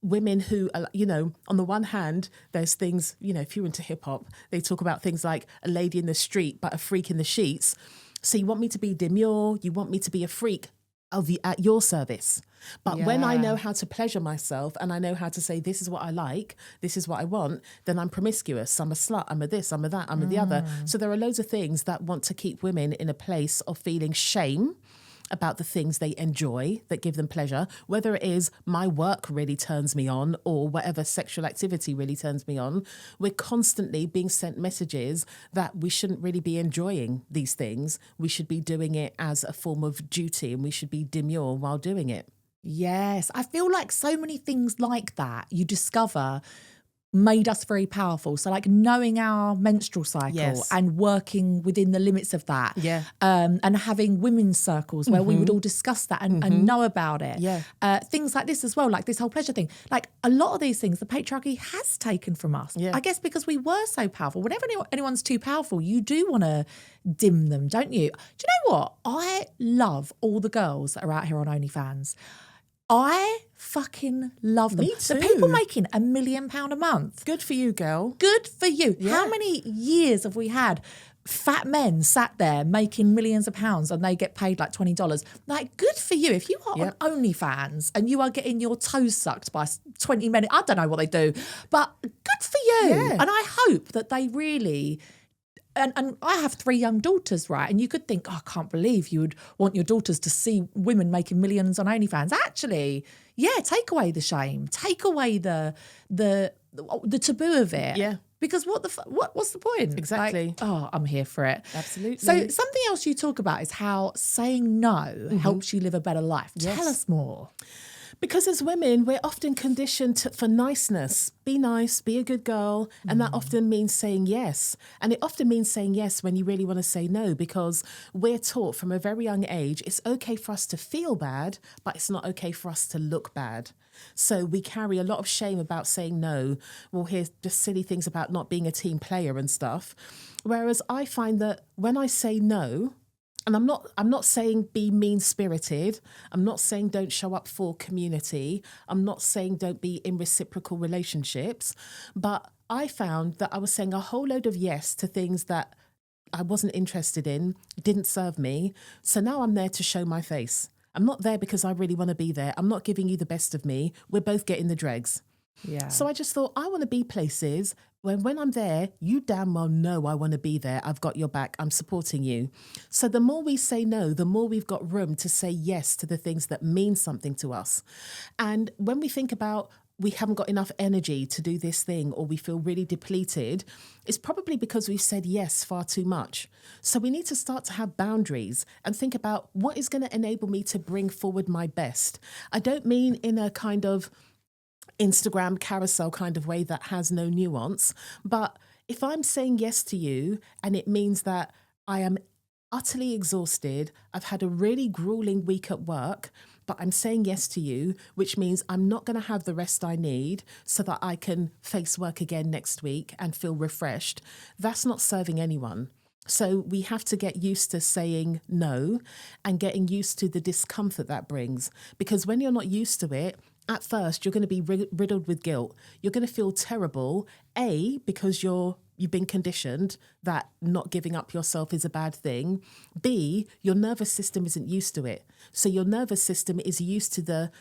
S2: Women who, on the one hand, there's things, if you're into hip hop, they talk about things like a lady in the street, but a freak in the sheets. So you want me to be demure, you want me to be a freak, I'll be at your service. But when I know how to pleasure myself and I know how to say, this is what I like, this is what I want, then I'm promiscuous. I'm a slut. I'm a this, I'm a that, I'm a the other. So there are loads of things that want to keep women in a place of feeling shame about the things they enjoy that give them pleasure, whether it is my work really turns me on or whatever sexual activity really turns me on. We're constantly being sent messages that we shouldn't really be enjoying these things. We should be doing it as a form of duty and we should be demure while doing it.
S1: Yes. I feel like so many things like that you discover made us very powerful. So like knowing our menstrual cycle
S2: Yes.
S1: and working within the limits of that.
S2: Yeah.
S1: And having women's circles where we would all discuss that and know about it.
S2: Yeah.
S1: Things like this as well, like this whole pleasure thing. Like a lot of these things the patriarchy has taken from us.
S2: Yeah.
S1: I guess because we were so powerful. Whenever anyone's too powerful, you do want to dim them, don't you? Do you know what? I love all the girls that are out here on OnlyFans. I fucking love them.
S2: Me
S1: The
S2: too.
S1: people making £1 million a month.
S2: Good for you, girl.
S1: Good for you.
S2: Yeah.
S1: How many years have we had fat men sat there making millions of pounds and they get paid like $20? Like, good for you. If you are
S2: Yep.
S1: on OnlyFans and you are getting your toes sucked by 20 men, I don't know what they do, but good for you.
S2: Yeah.
S1: And I hope that they really... And I have 3 young daughters, right? And you could think, oh, I can't believe you would want your daughters to see women making millions on OnlyFans. Actually, yeah, take away the shame, take away the taboo of it.
S2: Yeah.
S1: Because what's the point?
S2: Exactly.
S1: Like, oh, I'm here for it.
S2: Absolutely.
S1: So something else you talk about is how saying no helps you live a better life.
S2: Yes.
S1: Tell us more.
S2: Because as women, we're often conditioned for niceness. Be nice, be a good girl. And that often means saying yes. And it often means saying yes when you really want to say no, because we're taught from a very young age, it's okay for us to feel bad, but it's not okay for us to look bad. So we carry a lot of shame about saying no. We'll hear just silly things about not being a team player and stuff. Whereas I find that when I say no, and I'm not saying be mean-spirited. I'm not saying don't show up for community. I'm not saying don't be in reciprocal relationships. But I found that I was saying a whole load of yes to things that I wasn't interested in, didn't serve me. So now I'm there to show my face. I'm not there because I really want to be there. I'm not giving you the best of me. We're both getting the dregs.
S1: Yeah.
S2: So I just thought I want to be places when I'm there, you damn well know I want to be there. I've got your back. I'm supporting you. So the more we say no, the more we've got room to say yes to the things that mean something to us. And when we think about we haven't got enough energy to do this thing or we feel really depleted, it's probably because we've said yes far too much. So we need to start to have boundaries and think about what is going to enable me to bring forward my best. I don't mean in a kind of Instagram carousel kind of way that has no nuance. But if I'm saying yes to you and it means that I am utterly exhausted, I've had a really grueling week at work, but I'm saying yes to you, which means I'm not going to have the rest I need so that I can face work again next week and feel refreshed, that's not serving anyone. So we have to get used to saying no and getting used to the discomfort that brings. Because when you're not used to it, at first, you're going to be riddled with guilt. You're going to feel terrible, A, because you've been conditioned that not giving up yourself is a bad thing. B, your nervous system isn't used to it. So your nervous system is used to the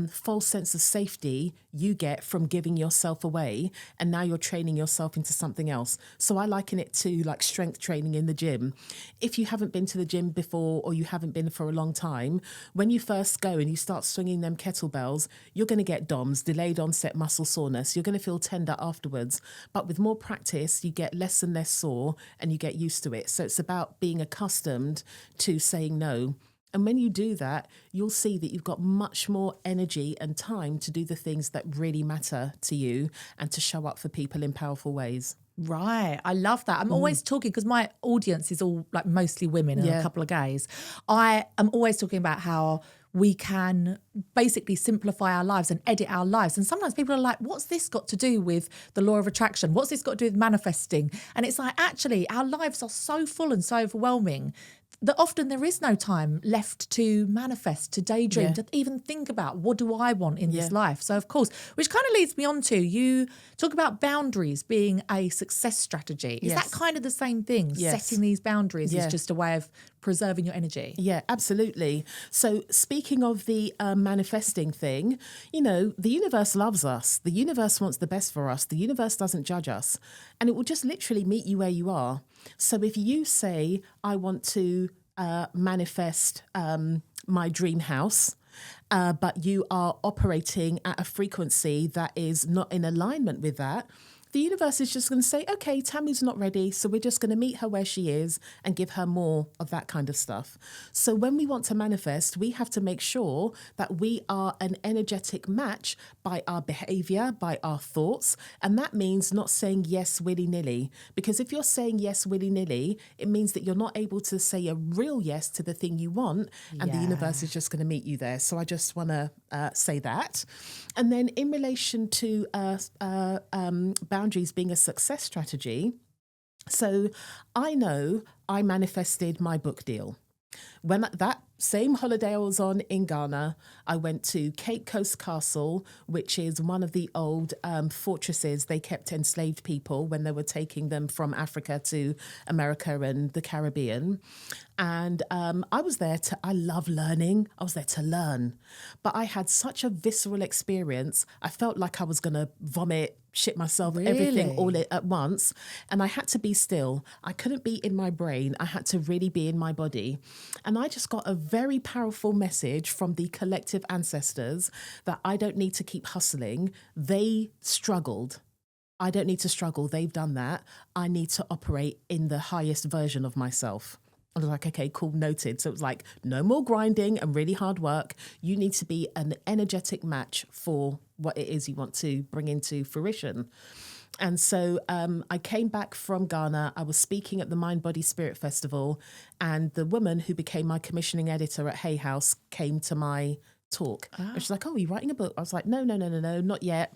S2: false sense of safety you get from giving yourself away. And now you're training yourself into something else. So I liken it to like strength training in the gym. If you haven't been to the gym before or you haven't been for a long time, when you first go and you start swinging them kettlebells, you're going to get DOMS, delayed onset muscle soreness. You're going to feel tender afterwards. But with more practice, you get less and less sore and you get used to it. So it's about being accustomed to saying no. And when you do that, you'll see that you've got much more energy and time to do the things that really matter to you and to show up for people in powerful ways.
S1: Right. I love that. I'm always talking, because my audience is all like mostly women and a couple of gays. I am always talking about how we can basically simplify our lives and edit our lives. And sometimes people are like, what's this got to do with the law of attraction? What's this got to do with manifesting? And it's like, actually, our lives are so full and so overwhelming that often there is no time left to manifest, to daydream, to even think about what do I want in this life. So of course, which kind of leads me on to, you talk about boundaries being a success strategy. Is that kind of the same thing? Setting these boundaries is just a way of preserving your energy.
S2: Yeah, absolutely. So speaking of the manifesting thing, you know, the universe loves us. The universe wants the best for us. The universe doesn't judge us. And it will just literally meet you where you are. So if you say, I want to manifest my dream house, but you are operating at a frequency that is not in alignment with that, the universe is just going to say, okay, Tamu's not ready, so we're just going to meet her where she is and give her more of that kind of stuff. So when we want to manifest, we have to make sure that we are an energetic match by our behavior, by our thoughts. And that means not saying yes willy-nilly. Because if you're saying yes willy-nilly, it means that you're not able to say a real yes to the thing you want, and the universe is just going to meet you there. So I just want to say that. And then in relation to boundaries being a success strategy, so I know I manifested my book deal. When that same holiday I was on in Ghana, I went to Cape Coast Castle, which is one of the old fortresses they kept enslaved people when they were taking them from Africa to America and the Caribbean. And I was there I love learning. I was there to learn. But I had such a visceral experience. I felt like I was going to vomit, shit myself, everything all at once. And I had to be still. I couldn't be in my brain. I had to really be in my body. And I just got a very powerful message from the collective ancestors that I don't need to keep hustling. They struggled. I don't need to struggle. They've done that. I need to operate in the highest version of myself. I was like, okay, cool, noted. So it was like, no more grinding and really hard work. You need to be an energetic match for what it is you want to bring into fruition. And so I came back from Ghana. I was speaking at the Mind, Body, Spirit Festival. And the woman who became my commissioning editor at Hay House came to my talk. And she's like, oh, are you writing a book? I was like, no, not yet.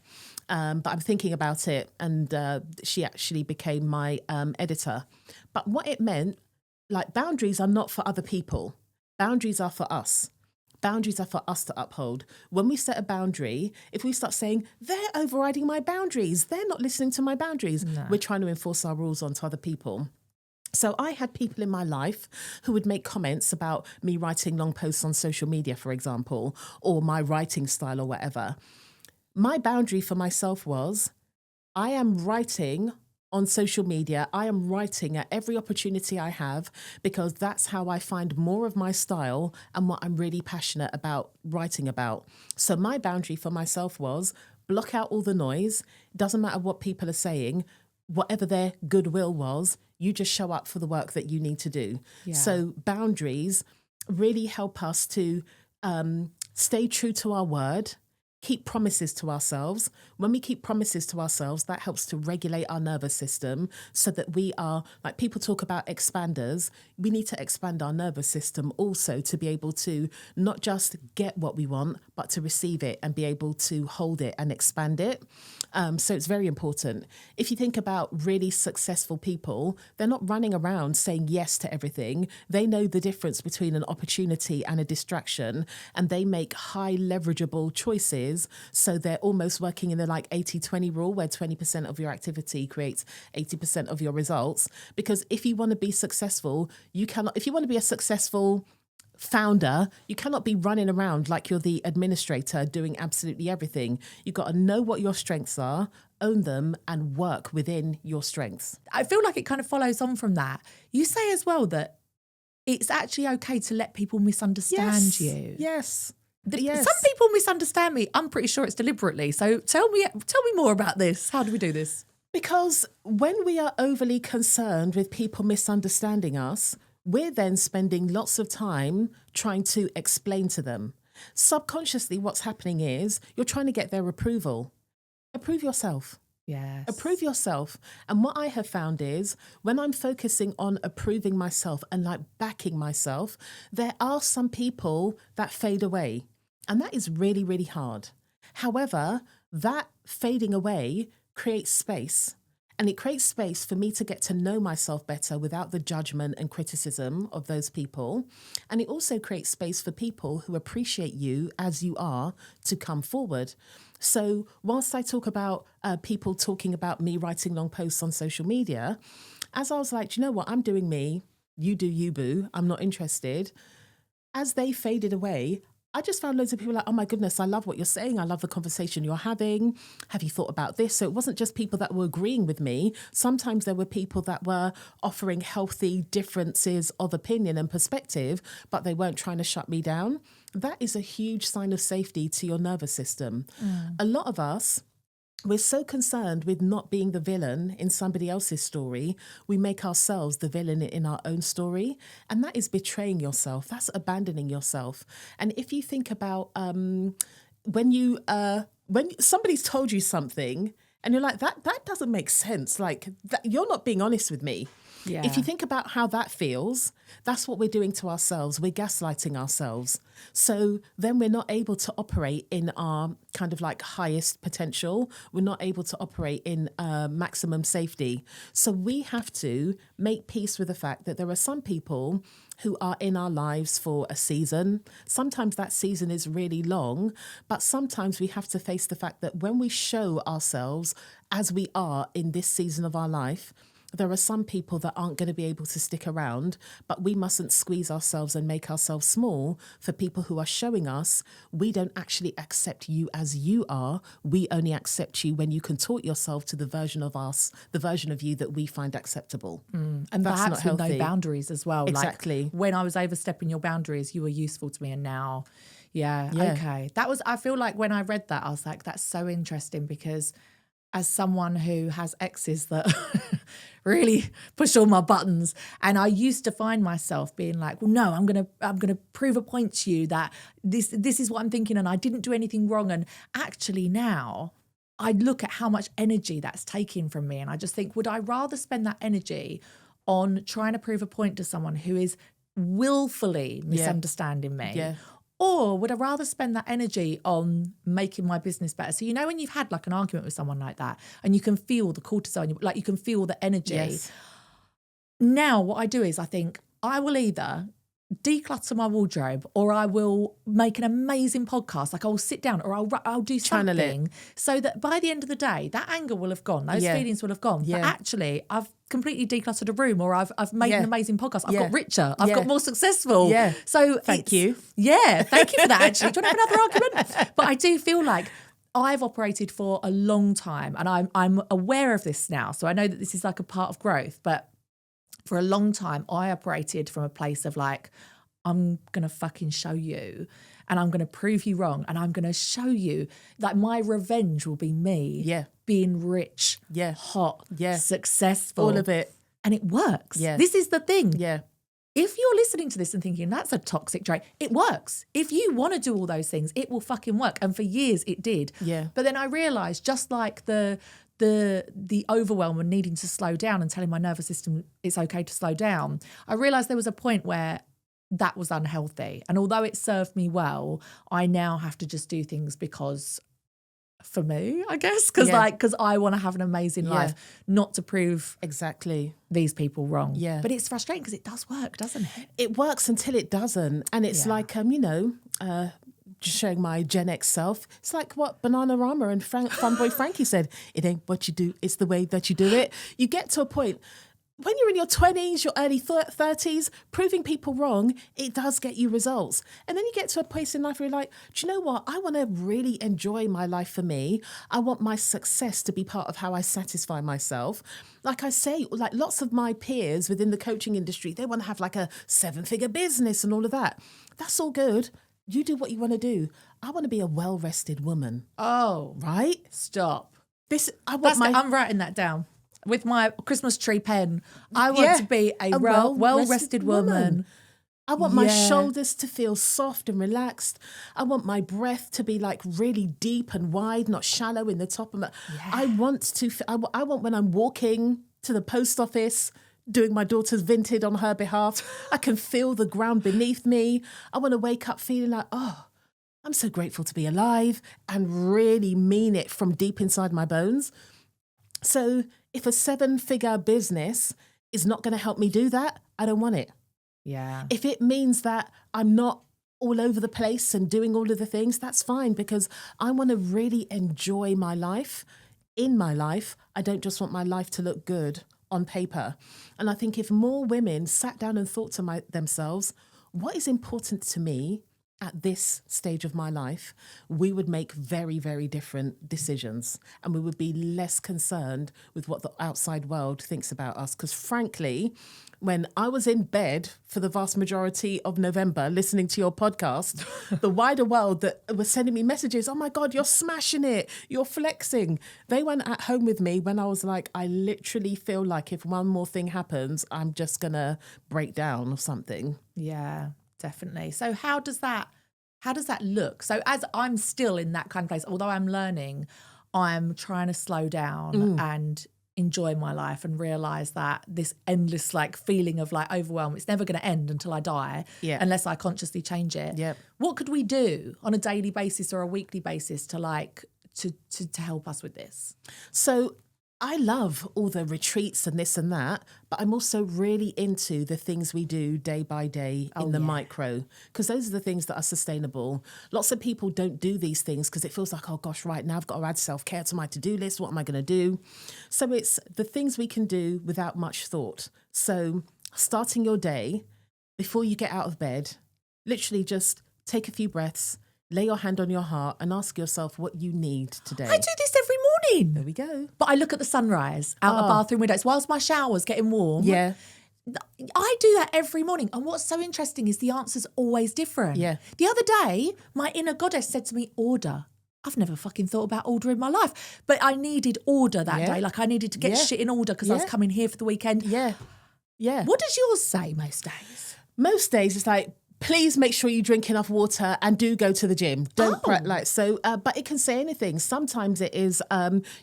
S2: But I'm thinking about it. And she actually became my editor. But what it meant, like, boundaries are not for other people. Boundaries are for us. Boundaries are for us to uphold. When we set a boundary, if we start saying, they're overriding my boundaries, they're not listening to my boundaries, we're trying to enforce our rules onto other people. So I had people in my life who would make comments about me writing long posts on social media, for example, or my writing style or whatever. My boundary for myself was, I am writing on social media. I am writing at every opportunity I have because that's how I find more of my style and what I'm really passionate about writing about. So my boundary for myself was block out all the noise. Doesn't matter what people are saying, whatever their goodwill was, you just show up for the work that you need to do. Yeah. So boundaries really help us to stay true to our word, keep promises to ourselves. When we keep promises to ourselves, that helps to regulate our nervous system so that we are, like people talk about expanders, we need to expand our nervous system also to be able to not just get what we want, but to receive it and be able to hold it and expand it. So it's very important. If you think about really successful people, they're not running around saying yes to everything. They know the difference between an opportunity and a distraction, and they make high leverageable choices. So they're almost working in the like 80-20 rule, where 20% of your activity creates 80% of your results. Because if you want to be successful, you cannot, if you want to be a successful founder, you cannot be running around like you're the administrator doing absolutely everything. You've got to know what your strengths are, own them, and work within your strengths.
S1: I feel like it kind of follows on from that. You say as well that it's actually okay to let people misunderstand you.
S2: Yes.
S1: Yes. Some people misunderstand me. I'm pretty sure it's deliberately. So tell me more about this. How do we do this?
S2: Because when we are overly concerned with people misunderstanding us, we're then spending lots of time trying to explain to them. Subconsciously, what's happening is you're trying to get their approval. Approve yourself.
S1: Yes.
S2: Approve yourself. And what I have found is when I'm focusing on approving myself and like backing myself, there are some people that fade away. And that is really, really hard. However, that fading away creates space. And it creates space for me to get to know myself better without the judgment and criticism of those people. And it also creates space for people who appreciate you as you are to come forward. So whilst I talk about people talking about me writing long posts on social media, as I was like, do you know what? I'm doing me. You do you, boo. I'm not interested. As they faded away, I just found loads of people like, oh my goodness, I love what you're saying. I love the conversation you're having. Have you thought about this? So it wasn't just people that were agreeing with me. Sometimes there were people that were offering healthy differences of opinion and perspective, but they weren't trying to shut me down. That is a huge sign of safety to your nervous system. A lot of us we're so concerned with not being the villain in somebody else's story, we make ourselves the villain in our own story. And that is betraying yourself. That's abandoning yourself. And if you think about when somebody's told you something and you're like, that doesn't make sense. Like, you're not being honest with me.
S1: Yeah.
S2: If you think about how that feels, that's what we're doing to ourselves. We're gaslighting ourselves. So then we're not able to operate in our kind of like highest potential. We're not able to operate in maximum safety. So we have to make peace with the fact that there are some people who are in our lives for a season. Sometimes that season is really long, but sometimes we have to face the fact that when we show ourselves as we are in this season of our life, there are some people that aren't going to be able to stick around, but we mustn't squeeze ourselves and make ourselves small for people who are showing us we don't actually accept you as you are. We only accept you when you contort yourself to the version of us, the version of you that we find acceptable.
S1: And
S2: that's
S1: perhaps
S2: not
S1: with no
S2: healthy.
S1: boundaries as well.
S2: Exactly.
S1: Like when I was overstepping your boundaries, you were useful to me, and now, okay. I feel like when I read that, I was like, that's so interesting, because as someone who has exes that really push all my buttons, and I used to find myself being like, well, no, I'm gonna prove a point to you that this is what I'm thinking, and I didn't do anything wrong. And actually now I look at how much energy that's taking from me, and I just think, would I rather spend that energy on trying to prove a point to someone who is willfully misunderstanding me?
S2: Yeah.
S1: Or would I rather spend that energy on making my business better? So, when you've had like an argument with someone like that and you can feel the cortisol, like you can feel the energy.
S2: Yes.
S1: Now what I do is I think I will either declutter my wardrobe, or I will make an amazing podcast. Like I'll sit down, or I'll do
S2: Channel
S1: something so that by the end of the day, that anger will have gone. Those feelings will have gone.
S2: Yeah.
S1: But actually I've completely decluttered a room, or I've made an amazing podcast. I've got richer. I've got more successful.
S2: Yeah.
S1: So
S2: Thank you.
S1: Yeah. Thank you for that, actually. Do you want to have another argument? But I do feel like I've operated for a long time, and I'm aware of this now. So I know that this is like a part of growth, but for a long time, I operated from a place of like, I'm going to fucking show you, and I'm going to prove you wrong, and I'm going to show you that my revenge will be me being rich, hot, successful.
S2: All of it.
S1: And it works.
S2: Yeah.
S1: This is the thing.
S2: Yeah.
S1: If you're listening to this and thinking that's a toxic trait, it works. If you want to do all those things, it will fucking work. And for years it did.
S2: Yeah.
S1: But then I realised, just like the overwhelm and needing to slow down and telling my nervous system it's okay to slow down, I realised there was a point where that was unhealthy. And although it served me well, I now have to just do things because, for me, I guess, because I want to have an amazing life, not to prove
S2: exactly
S1: these people wrong.
S2: Yeah.
S1: But it's frustrating because it does work, doesn't it?
S2: It works until it doesn't. And it's like, just showing my Gen X self, it's like what Bananarama and Funboy Frankie said, it ain't what you do, it's the way that you do it. You get to a point, when you're in your 20s, your early 30s, proving people wrong, it does get you results. And then you get to a place in life where you're like, do you know what? I want to really enjoy my life for me. I want my success to be part of how I satisfy myself. Like I say, like lots of my peers within the coaching industry, they want to have like a 7-figure business and all of that. That's all good. You do what you want to do. I want to be a well-rested woman.
S1: Oh,
S2: right?
S1: Stop.
S2: I'm
S1: writing that down. With my Christmas tree pen, I want to be a well-rested woman.
S2: I want my shoulders to feel soft and relaxed. I want my breath to be like really deep and wide, not shallow in the top of my. I want when I'm walking to the post office, doing my daughter's vinted on her behalf, I can feel the ground beneath me. I want to wake up feeling like, oh, I'm so grateful to be alive, and really mean it from deep inside my bones. So if a 7-figure business is not going to help me do that, I don't want it.
S1: Yeah.
S2: If it means that I'm not all over the place and doing all of the things, that's fine, because I want to really enjoy my life. In my life, I don't just want my life to look good on paper. And I think if more women sat down and thought to themselves, what is important to me at this stage of my life, we would make very, very different decisions, and we would be less concerned with what the outside world thinks about us. Because frankly, when I was in bed for the vast majority of November listening to your podcast, the wider world that was sending me messages, oh my God, you're smashing it, you're flexing. They weren't at home with me when I was like, I literally feel like if one more thing happens, I'm just going to break down or something.
S1: Yeah, definitely. So how does that look? So as I'm still in that kind of place, although I'm learning, I'm trying to slow down and enjoy my life and realize that this endless like feeling of like overwhelm, it's never going to end until I die unless I consciously change it.
S2: Yep.
S1: What could we do on a daily basis or a weekly basis to like to help us with this?
S2: So I love all the retreats and this and that, but I'm also really into the things we do day by day in the micro, because those are the things that are sustainable. Lots of people don't do these things because it feels like, oh gosh, right now I've got to add self-care to my to-do list. What am I going to do? So it's the things we can do without much thought. So starting your day, before you get out of bed, literally just take a few breaths, lay your hand on your heart and ask yourself what you need today.
S1: I do this every morning.
S2: There we go.
S1: But I look at the sunrise out the bathroom windows whilst my shower's getting warm.
S2: Yeah.
S1: I do that every morning. And what's so interesting is the answer's always different.
S2: Yeah.
S1: The other day, my inner goddess said to me, order. I've never fucking thought about order in my life. But I needed order that day. Like I needed to get shit in order because I was coming here for the weekend.
S2: Yeah. Yeah.
S1: What does yours say most days?
S2: Most days it's like, please make sure you drink enough water and do go to the gym. Don't but it can say anything. Sometimes it is,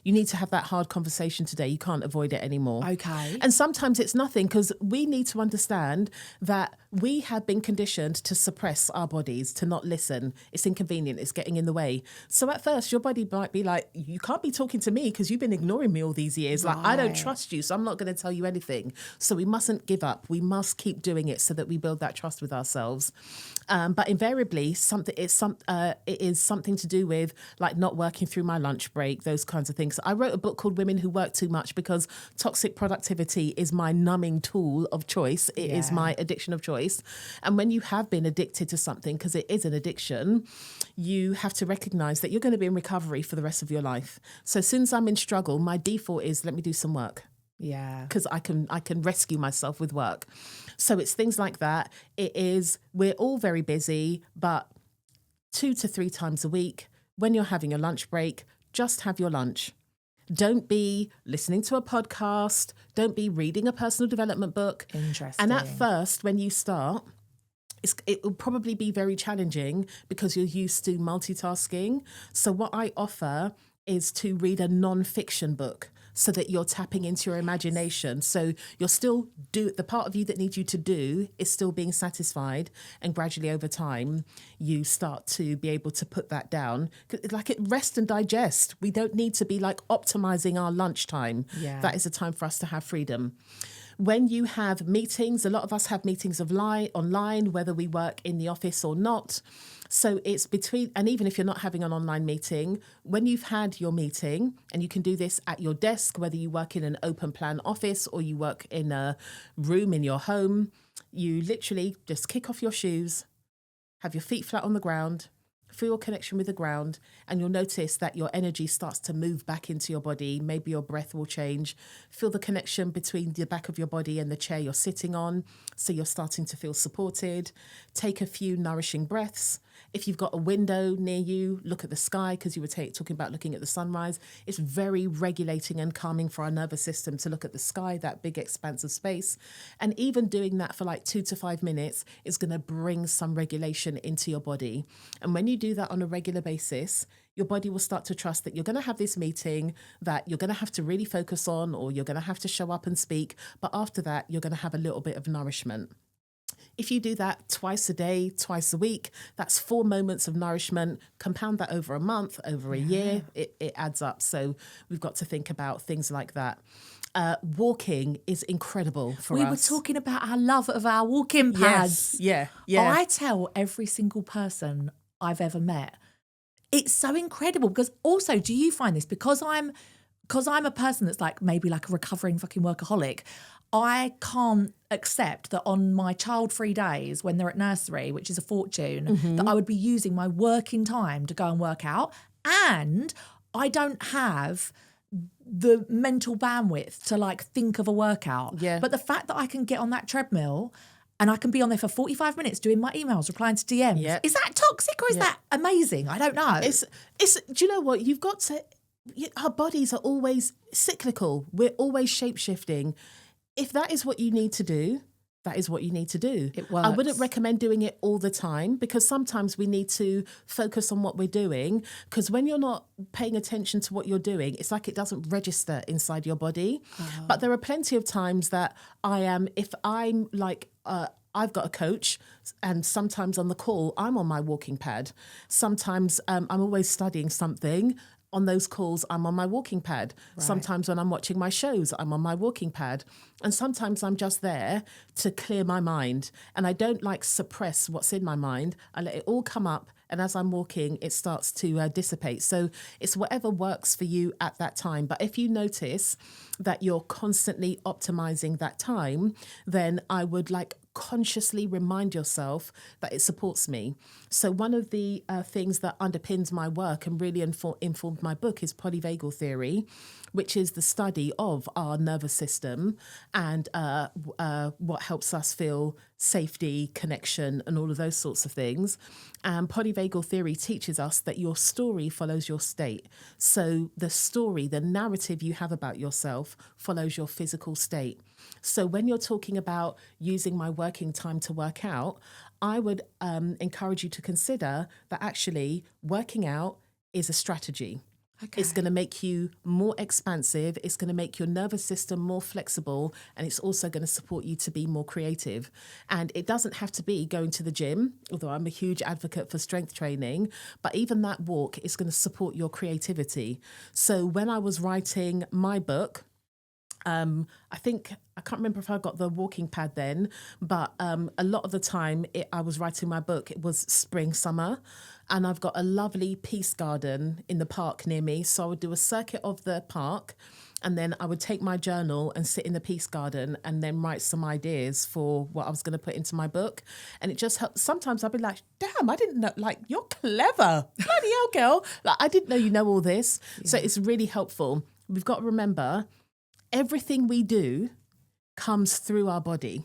S2: you need to have that hard conversation today. You can't avoid it anymore.
S1: Okay.
S2: And sometimes it's nothing, because we need to understand that we have been conditioned to suppress our bodies, to not listen. It's inconvenient. It's getting in the way. So at first your body might be like, you can't be talking to me because you've been ignoring me all these years. Like, I don't trust you, so I'm not going to tell you anything. So we mustn't give up. We must keep doing it so that we build that trust with ourselves. But invariably, it is something to do with like not working through my lunch break, those kinds of things. I wrote a book called Women Who Work Too Much because toxic productivity is my numbing tool of choice. It is my addiction of choice. And when you have been addicted to something, because it is an addiction, you have to recognize that you're going to be in recovery for the rest of your life. So as soon as I'm in struggle, my default is let me do some work.
S1: Yeah.
S2: Because I can rescue myself with work. So it's things like that. We're all very busy, but 2 to 3 times a week, when you're having a lunch break, just have your lunch. Don't be listening to a podcast. Don't be reading a personal development book.
S1: Interesting.
S2: And at first, when you start, it will probably be very challenging because you're used to multitasking. So what I offer is to read a non-fiction book, so that you're tapping into your imagination. So you're still the part of you that needs you to do is still being satisfied. And gradually over time, you start to be able to put that down. Like rest and digest. We don't need to be like optimizing our lunchtime.
S1: Yeah.
S2: That is a time for us to have freedom. When you have meetings, a lot of us have meetings online, whether we work in the office or not. So it's and even if you're not having an online meeting, when you've had your meeting, and you can do this at your desk, whether you work in an open plan office or you work in a room in your home, you literally just kick off your shoes, have your feet flat on the ground, feel your connection with the ground, and you'll notice that your energy starts to move back into your body. Maybe your breath will change. Feel the connection between the back of your body and the chair you're sitting on, so you're starting to feel supported. Take a few nourishing breaths. If you've got a window near you, look at the sky, because you were talking about looking at the sunrise. It's very regulating and calming for our nervous system to look at the sky, that big expanse of space. And even doing that for like 2 to 5 minutes is going to bring some regulation into your body. And when you do that on a regular basis, your body will start to trust that you're going to have this meeting that you're going to have to really focus on, or you're going to have to show up and speak. But after that, you're going to have a little bit of nourishment. If you do that twice a day, twice a week, that's 4 moments of nourishment. Compound that over a month, over a year, it adds up. So we've got to think about things like that. Walking is incredible for us.
S1: We were talking about our love of our walking pads.
S2: Yes. Yeah.
S1: I tell every single person I've ever met, it's so incredible, because also, do you find this, because I'm a person that's like maybe like a recovering fucking workaholic, I can't accept that on my child-free days when they're at nursery, which is a fortune, that I would be using my working time to go and work out. And I don't have the mental bandwidth to like think of a workout.
S2: Yeah.
S1: But the fact that I can get on that treadmill and I can be on there for 45 minutes doing my emails, replying to DMs.
S2: Yep.
S1: Is that toxic or is that amazing? I don't know.
S2: It's. Do you know what? You've got to. Our bodies are always cyclical. We're always shape-shifting. If that is what you need to do, that is what you need to do.
S1: It works.
S2: I wouldn't recommend doing it all the time because sometimes we need to focus on what we're doing, because when you're not paying attention to what you're doing, it's like it doesn't register inside your body. But there are plenty of times that if I'm like, I've got a coach, and sometimes on the call, I'm on my walking pad. Sometimes I'm always studying something. On those calls, I'm on my walking pad. Right. Sometimes when I'm watching my shows, I'm on my walking pad. And sometimes I'm just there to clear my mind. And I don't like suppress what's in my mind. I let it all come up. And as I'm walking, it starts to dissipate. So it's whatever works for you at that time. But if you notice that you're constantly optimizing that time, then I would like consciously remind yourself that it supports me. So one of the things that underpins my work and really informed my book is polyvagal theory, which is the study of our nervous system and what helps us feel safety, connection, and all of those sorts of things. And polyvagal theory teaches us that your story follows your state. So the story, the narrative you have about yourself follows your physical state. So when you're talking about using my working time to work out, I would encourage you to consider that actually working out is a strategy. Okay. It's going to make you more expansive. It's going to make your nervous system more flexible. And it's also going to support you to be more creative. And it doesn't have to be going to the gym, although I'm a huge advocate for strength training. But even that walk is going to support your creativity. So when I was writing my book, I can't remember if I got the walking pad then, but a lot of the time I was writing my book, it was spring, summer, and I've got a lovely peace garden in the park near me. So I would do a circuit of the park, and then I would take my journal and sit in the peace garden and then write some ideas for what I was going to put into my book. And it just helped. Sometimes I'd be like, damn, I didn't know, like, you're clever. Bloody hell, girl. Like, I didn't know you know all this. Yeah. So it's really helpful. We've got to remember, everything we do comes through our body.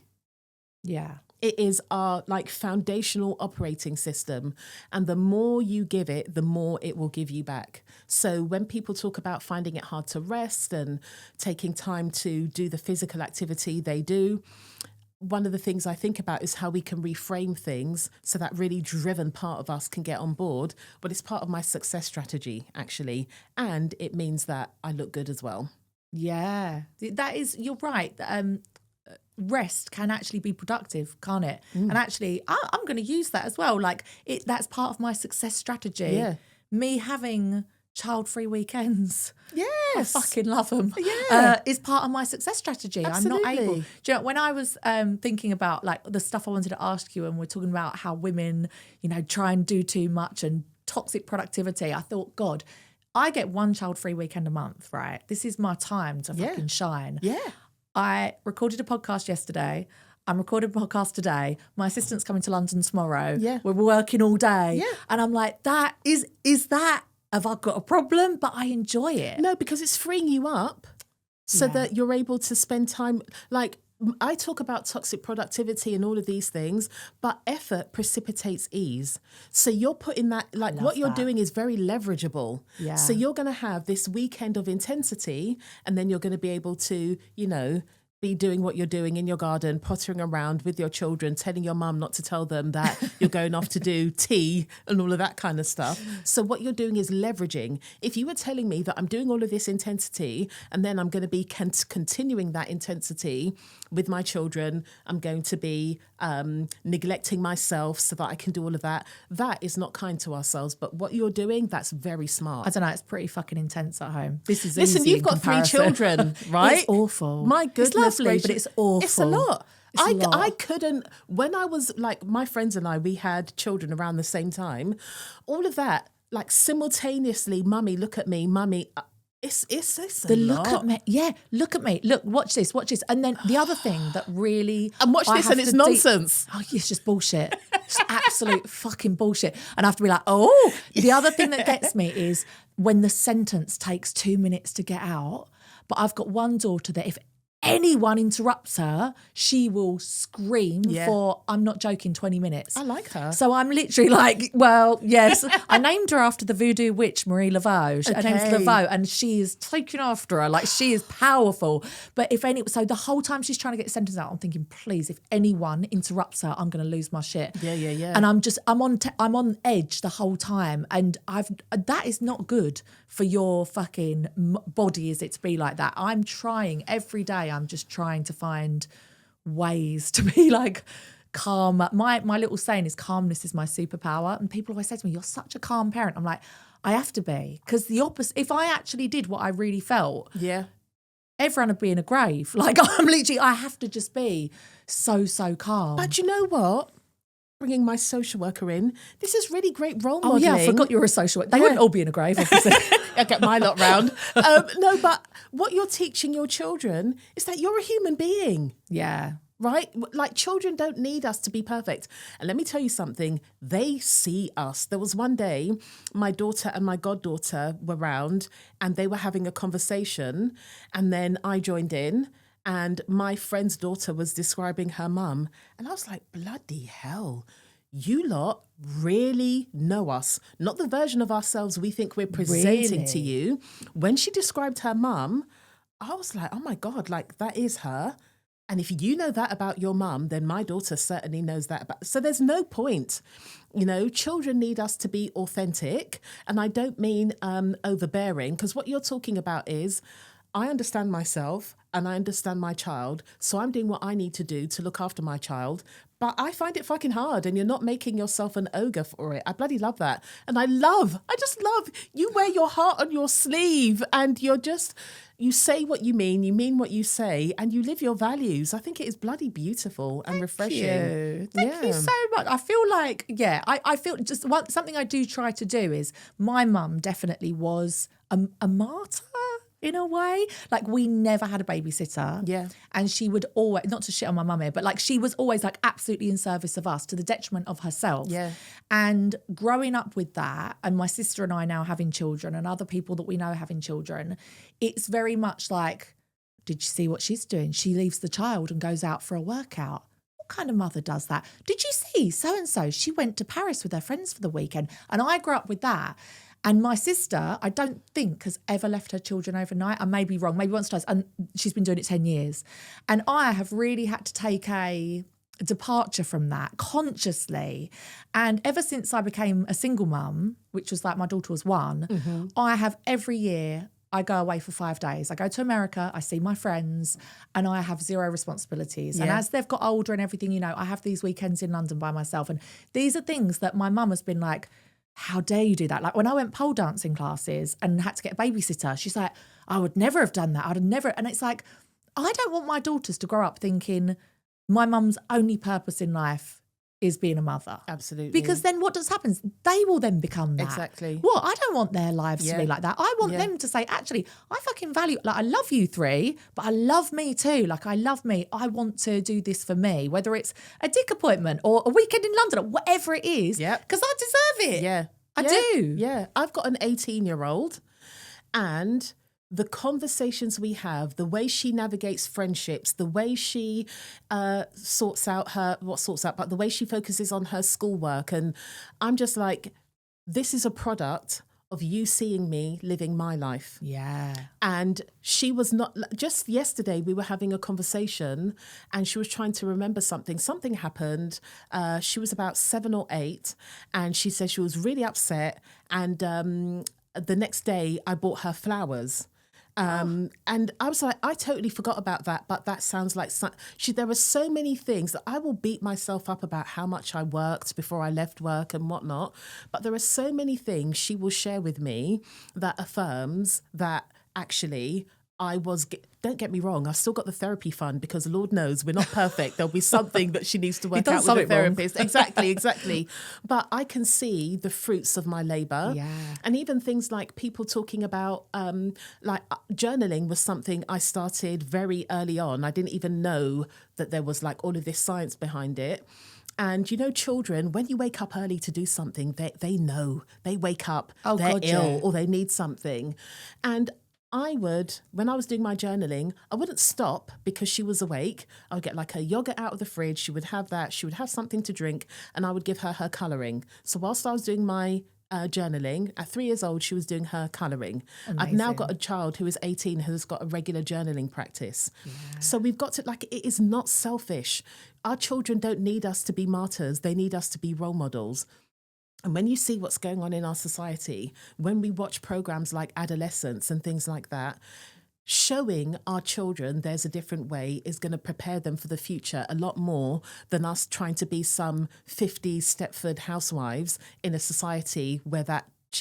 S1: Yeah.
S2: It is our like foundational operating system. And the more you give it, the more it will give you back. So when people talk about finding it hard to rest and taking time to do the physical activity they do, one of the things I think about is how we can reframe things so that really driven part of us can get on board. But it's part of my success strategy, actually. And it means that I look good as well.
S1: Yeah, that is, you're right. Rest can actually be productive, can't it? And actually, I'm going to use that as well. Like that's part of my success strategy. Yeah. Me having child-free weekends.
S2: Yes.
S1: I fucking love them.
S2: Yeah.
S1: Is part of my success strategy.
S2: Absolutely.
S1: I'm not able. Do you know, when I was thinking about like the stuff I wanted to ask you, and we're talking about how women, try and do too much and toxic productivity, I thought, God, I get one child-free weekend a month, right? This is my time to fucking shine.
S2: Yeah.
S1: I recorded a podcast yesterday. I'm recording a podcast today. My assistant's coming to London tomorrow. Yeah. We're working all day. Yeah. And I'm like, have I got a problem? But I enjoy it.
S2: No, because it's freeing you up so that you're able to spend time, like, I talk about toxic productivity and all of these things, but effort precipitates ease. So you're putting that, like what you're doing is very leverageable. Yeah. So you're going to have this weekend of intensity, and then you're going to be able to, be doing what you're doing in your garden, pottering around with your children, telling your mum not to tell them that you're going off to do tea and all of that kind of stuff. So what you're doing is leveraging. If you were telling me that I'm doing all of this intensity and then I'm going to be continuing that intensity with my children, I'm going to be neglecting myself so that I can do all of that, that is not kind to ourselves. But what you're doing, that's very smart.
S1: I don't know, it's pretty fucking intense at home. This is
S2: Listen,
S1: easy
S2: you've got
S1: comparison.
S2: 3 children, right?
S1: It's awful.
S2: My goodness.
S1: Lovely, but it's awful.
S2: It's a lot. I couldn't, when I was like, my friends and I, we had children around the same time, all of that, like simultaneously, mummy, look at me, mummy, It's
S1: the
S2: a
S1: look
S2: lot.
S1: at me. Yeah, look at me. Look, watch this. And then the other thing that really...
S2: And watch this, and it's nonsense.
S1: It's just bullshit. It's absolute fucking bullshit. And I have to be like, oh. The other thing that gets me is when the sentence takes 2 minutes to get out. But I've got one daughter that if anyone interrupts her, she will scream for, I'm not joking, 20 minutes.
S2: I like her.
S1: So I'm literally like, well, yes. I named her after the voodoo witch, Marie Laveau. Her name's Laveau, and she is taken after her. Like, she is powerful. But so the whole time she's trying to get the sentence out, I'm thinking, please, if anyone interrupts her, I'm going to lose my shit.
S2: Yeah.
S1: And I'm on edge the whole time. And that is not good for your fucking body, is it, to be like that? I'm trying every day. I'm just trying to find ways to be like calm. My little saying is calmness is my superpower. And people always say to me, you're such a calm parent. I'm like, I have to be. Because the opposite, if I actually did what I really felt, everyone would be in a grave. Like, I have to just be so calm.
S2: But you know what? Bringing my social worker in, this is really great role modelling.
S1: Oh yeah, I forgot you were a social worker. They wouldn't all be in a grave, obviously.
S2: I get my lot round. No, but what you're teaching your children is that you're a human being.
S1: Yeah.
S2: Right? Like, children don't need us to be perfect. And let me tell you something, they see us. There was one day, my daughter and my goddaughter were round and they were having a conversation, and then I joined in. And my friend's daughter was describing her mum. And I was like, bloody hell, you lot really know us. Not the version of ourselves we think we're presenting to you. When she described her mum, I was like, oh my God, like, that is her. And if you know that about your mum, then my daughter certainly knows that about. So there's no point. Children need us to be authentic. And I don't mean overbearing, because what you're talking about is, I understand myself and I understand my child, so I'm doing what I need to do to look after my child. But I find it fucking hard, and you're not making yourself an ogre for it. I bloody love that. And I just love, you wear your heart on your sleeve, and you say what you mean what you say, and you live your values. I think it is bloody beautiful and refreshing.
S1: Thank you so much. I feel like, I feel just something I do try to do is, my mum definitely was a martyr. In a way, like, we never had a babysitter.
S2: Yeah.
S1: And she would always, not to shit on my mum here, but like, she was always like absolutely in service of us to the detriment of herself.
S2: Yeah.
S1: And growing up with that, and my sister and I now having children, and other people that we know having children, it's very much like, did you see what she's doing? She leaves the child and goes out for a workout. What kind of mother does that? Did you see so-and-so? She went to Paris with her friends for the weekend. And I grew up with that. And my sister, I don't think, has ever left her children overnight. I may be wrong, maybe once or twice, and she's been doing it 10 years. And I have really had to take a departure from that consciously. And ever since I became a single mum, which was like, my daughter was 1, I have every year, I go away for 5 days. I go to America, I see my friends, and I have zero responsibilities. Yeah. And as they've got older and everything, I have these weekends in London by myself. And these are things that my mum has been like, how dare you do that? Like, when I went pole dancing classes and had to get a babysitter, she's like, I would never have done that. I'd have never. And it's like, I don't want my daughters to grow up thinking my mum's only purpose in life is being a mother.
S2: Absolutely.
S1: Because then what does happen? They will then become that.
S2: Exactly.
S1: What? I don't want their lives to be like that. I want them to say, actually, I fucking value, like, I love you 3, but I love me too. Like, I love me. I want to do this for me, whether it's a dick appointment or a weekend in London or whatever it is, because I deserve it.
S2: Yeah.
S1: I do.
S2: Yeah. I've got an 18-year-old, and the conversations we have, the way she navigates friendships, the way she but the way she focuses on her schoolwork. And I'm just like, this is a product of you seeing me living my life.
S1: Yeah.
S2: And she was not, just yesterday we were having a conversation and she was trying to remember something. Something happened. She was about 7 or 8 and she said she was really upset. And the next day I bought her flowers. And I was like, I totally forgot about that, but that sounds like there were so many things that I will beat myself up about how much I worked before I left work and whatnot. But there are so many things she will share with me that affirms that actually don't get me wrong, I've still got the therapy fund because Lord knows we're not perfect. There'll be something that she needs to work out with the therapist. Exactly. But I can see the fruits of my labour.
S1: Yeah.
S2: And even things like people talking about, journaling was something I started very early on. I didn't even know that there was like all of this science behind it. And, children, when you wake up early to do something, they know. They wake up, they're ill, or they need something. And when I was doing my journaling, I wouldn't stop because she was awake. I would get like a yogurt out of the fridge. She would have that. She would have something to drink, and I would give her colouring. So whilst I was doing my journaling, at 3 years old, she was doing her colouring.
S1: Amazing.
S2: I've now got a child who is 18 who's got a regular journaling practice. Yeah. So we've got to, it is not selfish. Our children don't need us to be martyrs. They need us to be role models. And when you see what's going on in our society, when we watch programs like Adolescence and things like that, showing our children there's a different way is going to prepare them for the future a lot more than us trying to be some 50s Stepford housewives in a society where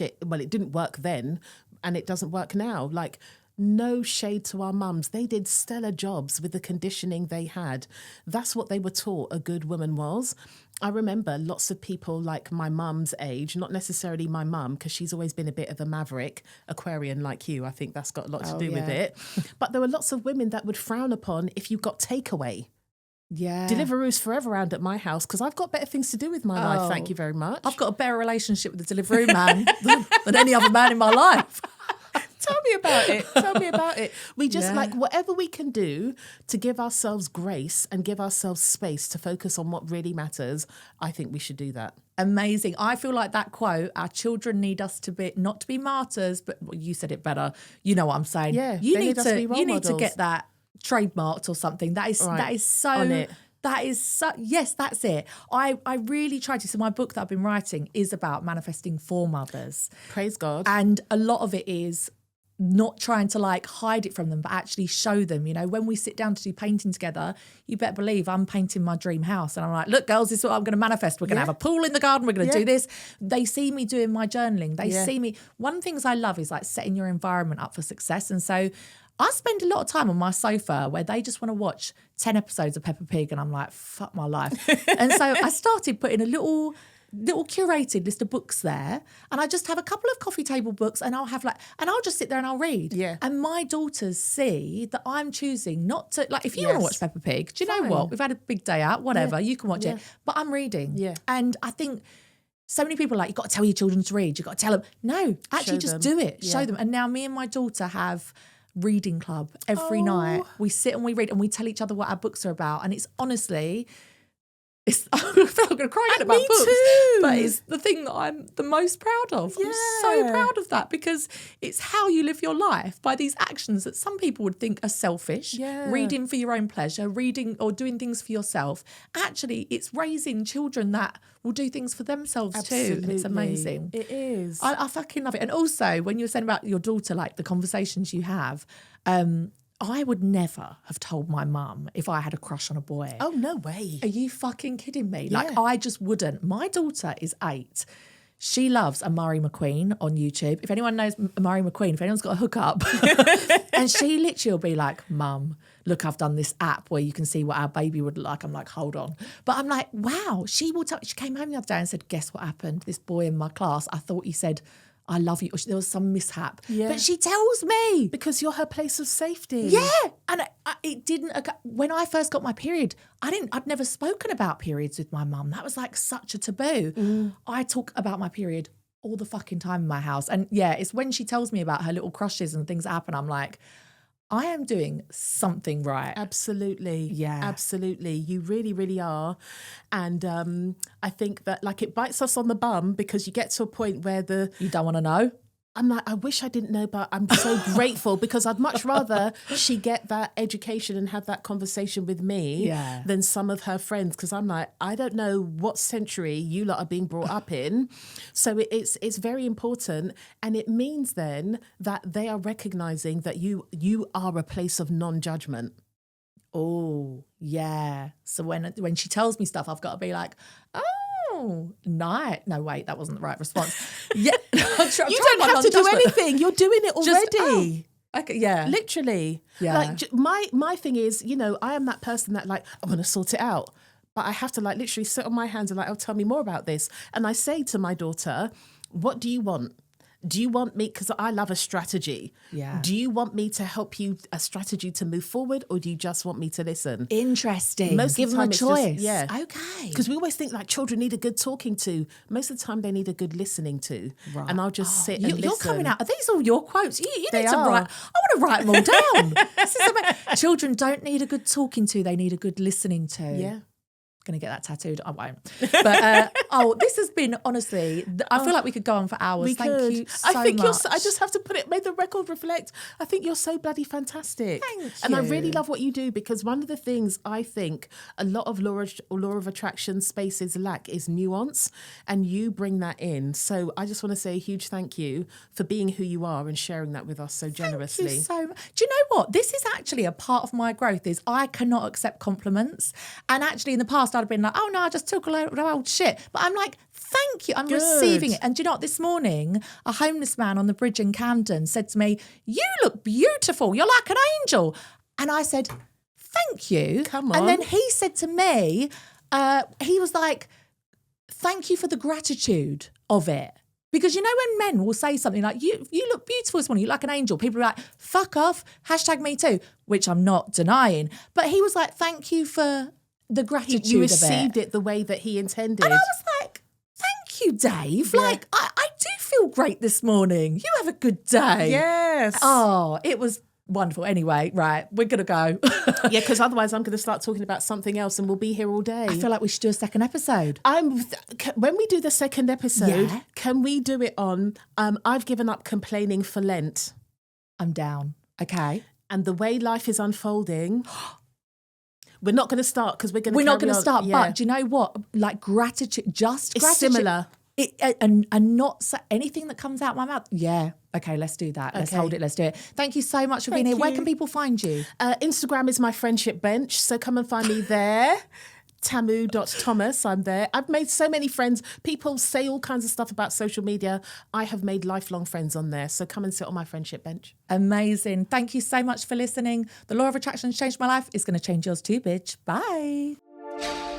S2: it didn't work then and it doesn't work now. Like, no shade to our mums. They did stellar jobs with the conditioning they had. That's what they were taught a good woman was. I remember lots of people like my mum's age, not necessarily my mum, because she's always been a bit of a maverick, Aquarian like you. I think that's got a lot to do with it. But there were lots of women that would frown upon if you got takeaway.
S1: Yeah.
S2: Deliveroo's forever around at my house because I've got better things to do with my life. Thank you very much.
S1: I've got a better relationship with the Deliveroo man than any other man in my life.
S2: Tell me about it. We just whatever we can do to give ourselves grace and give ourselves space to focus on what really matters. I think we should do that.
S1: Amazing. I feel like that quote, our children need us to be, not to be martyrs, but you said it better. You know what I'm saying?
S2: Yeah.
S1: You need to get that trademarked or something. That is so...
S2: On it.
S1: That is so, yes, that's it. I really try to. So my book that I've been writing is about manifesting for mothers.
S2: Praise God.
S1: And a lot of it is not trying to hide it from them, but actually show them, when we sit down to do painting together, you better believe I'm painting my dream house. And I'm like, look, girls, this is what I'm going to manifest. We're going to have a pool in the garden. We're going to do this. They see me doing my journaling. They see me. One of the things I love is setting your environment up for success. And so I spend a lot of time on my sofa where they just want to watch 10 episodes of Peppa Pig and I'm like, fuck my life. And so I started putting a little curated list of books there, and I just have a couple of coffee table books, and I'll have and I'll just sit there and I'll read.
S2: Yeah.
S1: And my daughters see that I'm choosing not to, if you want to watch Peppa Pig, do you know what? We've had a big day out, whatever, you can watch it, but I'm reading.
S2: Yeah.
S1: And I think so many people are you've got to tell your children to read, you've got to tell them. No, actually just do it, show them. And now me and my daughter have reading club every night. We sit and we read and we tell each other what our books are about, and it's honestly... I'm going to cry again about books,
S2: too.
S1: But it's the thing that I'm the most proud of.
S2: Yeah.
S1: I'm so proud of that because it's how you live your life by these actions that some people would think are selfish.
S2: Yeah.
S1: Reading for your own pleasure, reading or doing things for yourself. Actually, it's raising children that will do things for themselves too. And it's amazing.
S2: It is.
S1: I fucking love it. And also, when you were saying about your daughter, the conversations you have, I would never have told my mum if I had a crush on a boy.
S2: Oh, no way.
S1: Are you fucking kidding me?
S2: Yeah.
S1: I just wouldn't. My daughter is 8. She loves a Murray McQueen on YouTube. If anyone knows Murray McQueen, if anyone's got a hookup, and she literally will be like, Mum, look, I've done this app where you can see what our baby would look like. I'm like, hold on. But I'm like, wow. She came home the other day and said, guess what happened? This boy in my class, I thought he said, I love you. Or there was some mishap.
S2: Yeah.
S1: But she tells me.
S2: Because you're her place of safety.
S1: Yeah. And it didn't, when I first got my period, I'd never spoken about periods with my mum. That was such a taboo. I talk about my period all the fucking time in my house. And yeah, it's when she tells me about her little crushes and things that happen, I'm like, I am doing something right.
S2: Absolutely.
S1: Yeah.
S2: Absolutely. You really, really are. And I think that it bites us on the bum because you get to a point where
S1: you don't want to know.
S2: I'm like, I wish I didn't know, but I'm so grateful because I'd much rather she get that education and have that conversation with me than some of her friends. Because I'm like, I don't know what century you lot are being brought up in. So it's very important. And it means then that they are recognizing that you are a place of non-judgment.
S1: Oh, yeah. So when she tells me stuff, I've got to be like, oh, night. No, wait, that wasn't the right response. Yeah.
S2: You don't have to do anything. You're doing it already.
S1: Okay, yeah.
S2: Literally.
S1: Yeah.
S2: Like my thing is, I am that person that like, I want to sort it out. But I have to like literally sit on my hands and like, oh, tell me more about this. And I say to my daughter, what do you want? Do you want me, because I love a strategy.
S1: Yeah.
S2: Do you want me to help you a strategy to move forward, or do you just want me to listen?
S1: Interesting.
S2: Most
S1: Give
S2: of the
S1: them a
S2: time it's just-
S1: choice.
S2: yeah.
S1: Okay.
S2: Because we always think like children need a good talking to. Most of the time they need a good listening to.
S1: Right.
S2: And I'll just sit and listen.
S1: You're coming out. Are these all your quotes? You
S2: They
S1: need to
S2: are.
S1: write. I want to write them all down. This is amazing. Children don't need a good talking to. They need a good listening to.
S2: Yeah.
S1: Going to get that tattooed. I won't. But this has been, honestly, I feel like we could go on for hours. Thank you so
S2: I think
S1: much.
S2: I just have to make the record reflect. I think you're so bloody fantastic.
S1: Thank
S2: And I
S1: you.
S2: really love what you do, because one of the things I think a lot of law of attraction spaces lack is nuance, and you bring that in. So I just want to say a huge thank you for being who you are and sharing that with us so generously.
S1: Thank you so much. Do you know what? This is actually a part of my growth is I cannot accept compliments. And actually in the past I'd have been like, oh no, I just took a load of old shit. But I'm like, thank you. I'm receiving it. And do you know what? This morning, a homeless man on the bridge in Camden said to me, you look beautiful. You're like an angel. And I said, thank you.
S2: Come on.
S1: And then he said to me, he was like, thank you for the gratitude of it. Because you know when men will say something like, you look beautiful this morning, you look like an angel, people are like, fuck off, #me too, which I'm not denying. But he was like, thank you for the gratitude
S2: You
S1: of
S2: received
S1: it.
S2: it the way that he intended.
S1: And I was like, thank you, Dave.
S2: Yeah.
S1: Like, I do feel great this morning. You have a good day.
S2: Yes.
S1: Oh, it was wonderful. Anyway, right, we're going to go.
S2: Yeah, because otherwise I'm going to start talking about something else and we'll be here all day.
S1: I feel like we should do a second episode.
S2: When we do the second episode,
S1: Yeah.
S2: can we do it on, I've given up complaining for Lent,
S1: I'm down. Okay.
S2: and the way life is unfolding. We're not going to start because we're going to
S1: We're not going to
S2: on.
S1: start,
S2: Yeah.
S1: but do you know what? Like gratitude, just
S2: It's
S1: gratitude.
S2: similar.
S1: And not anything that comes out my mouth. Yeah. Okay, let's do that. Let's
S2: Okay.
S1: hold it. Let's do it. Thank you so much for being
S2: Thank
S1: here. Where
S2: you.
S1: can people find you?
S2: Instagram is my friendship bench, so come and find me there. Tamu.Thomas, I'm there. I've made so many friends. People say all kinds of stuff about social media. I have made lifelong friends on there, so come and sit on my friendship bench.
S1: Amazing. Thank you so much for listening. The Law of Attraction has changed my life. It's going to change yours too, bitch. Bye.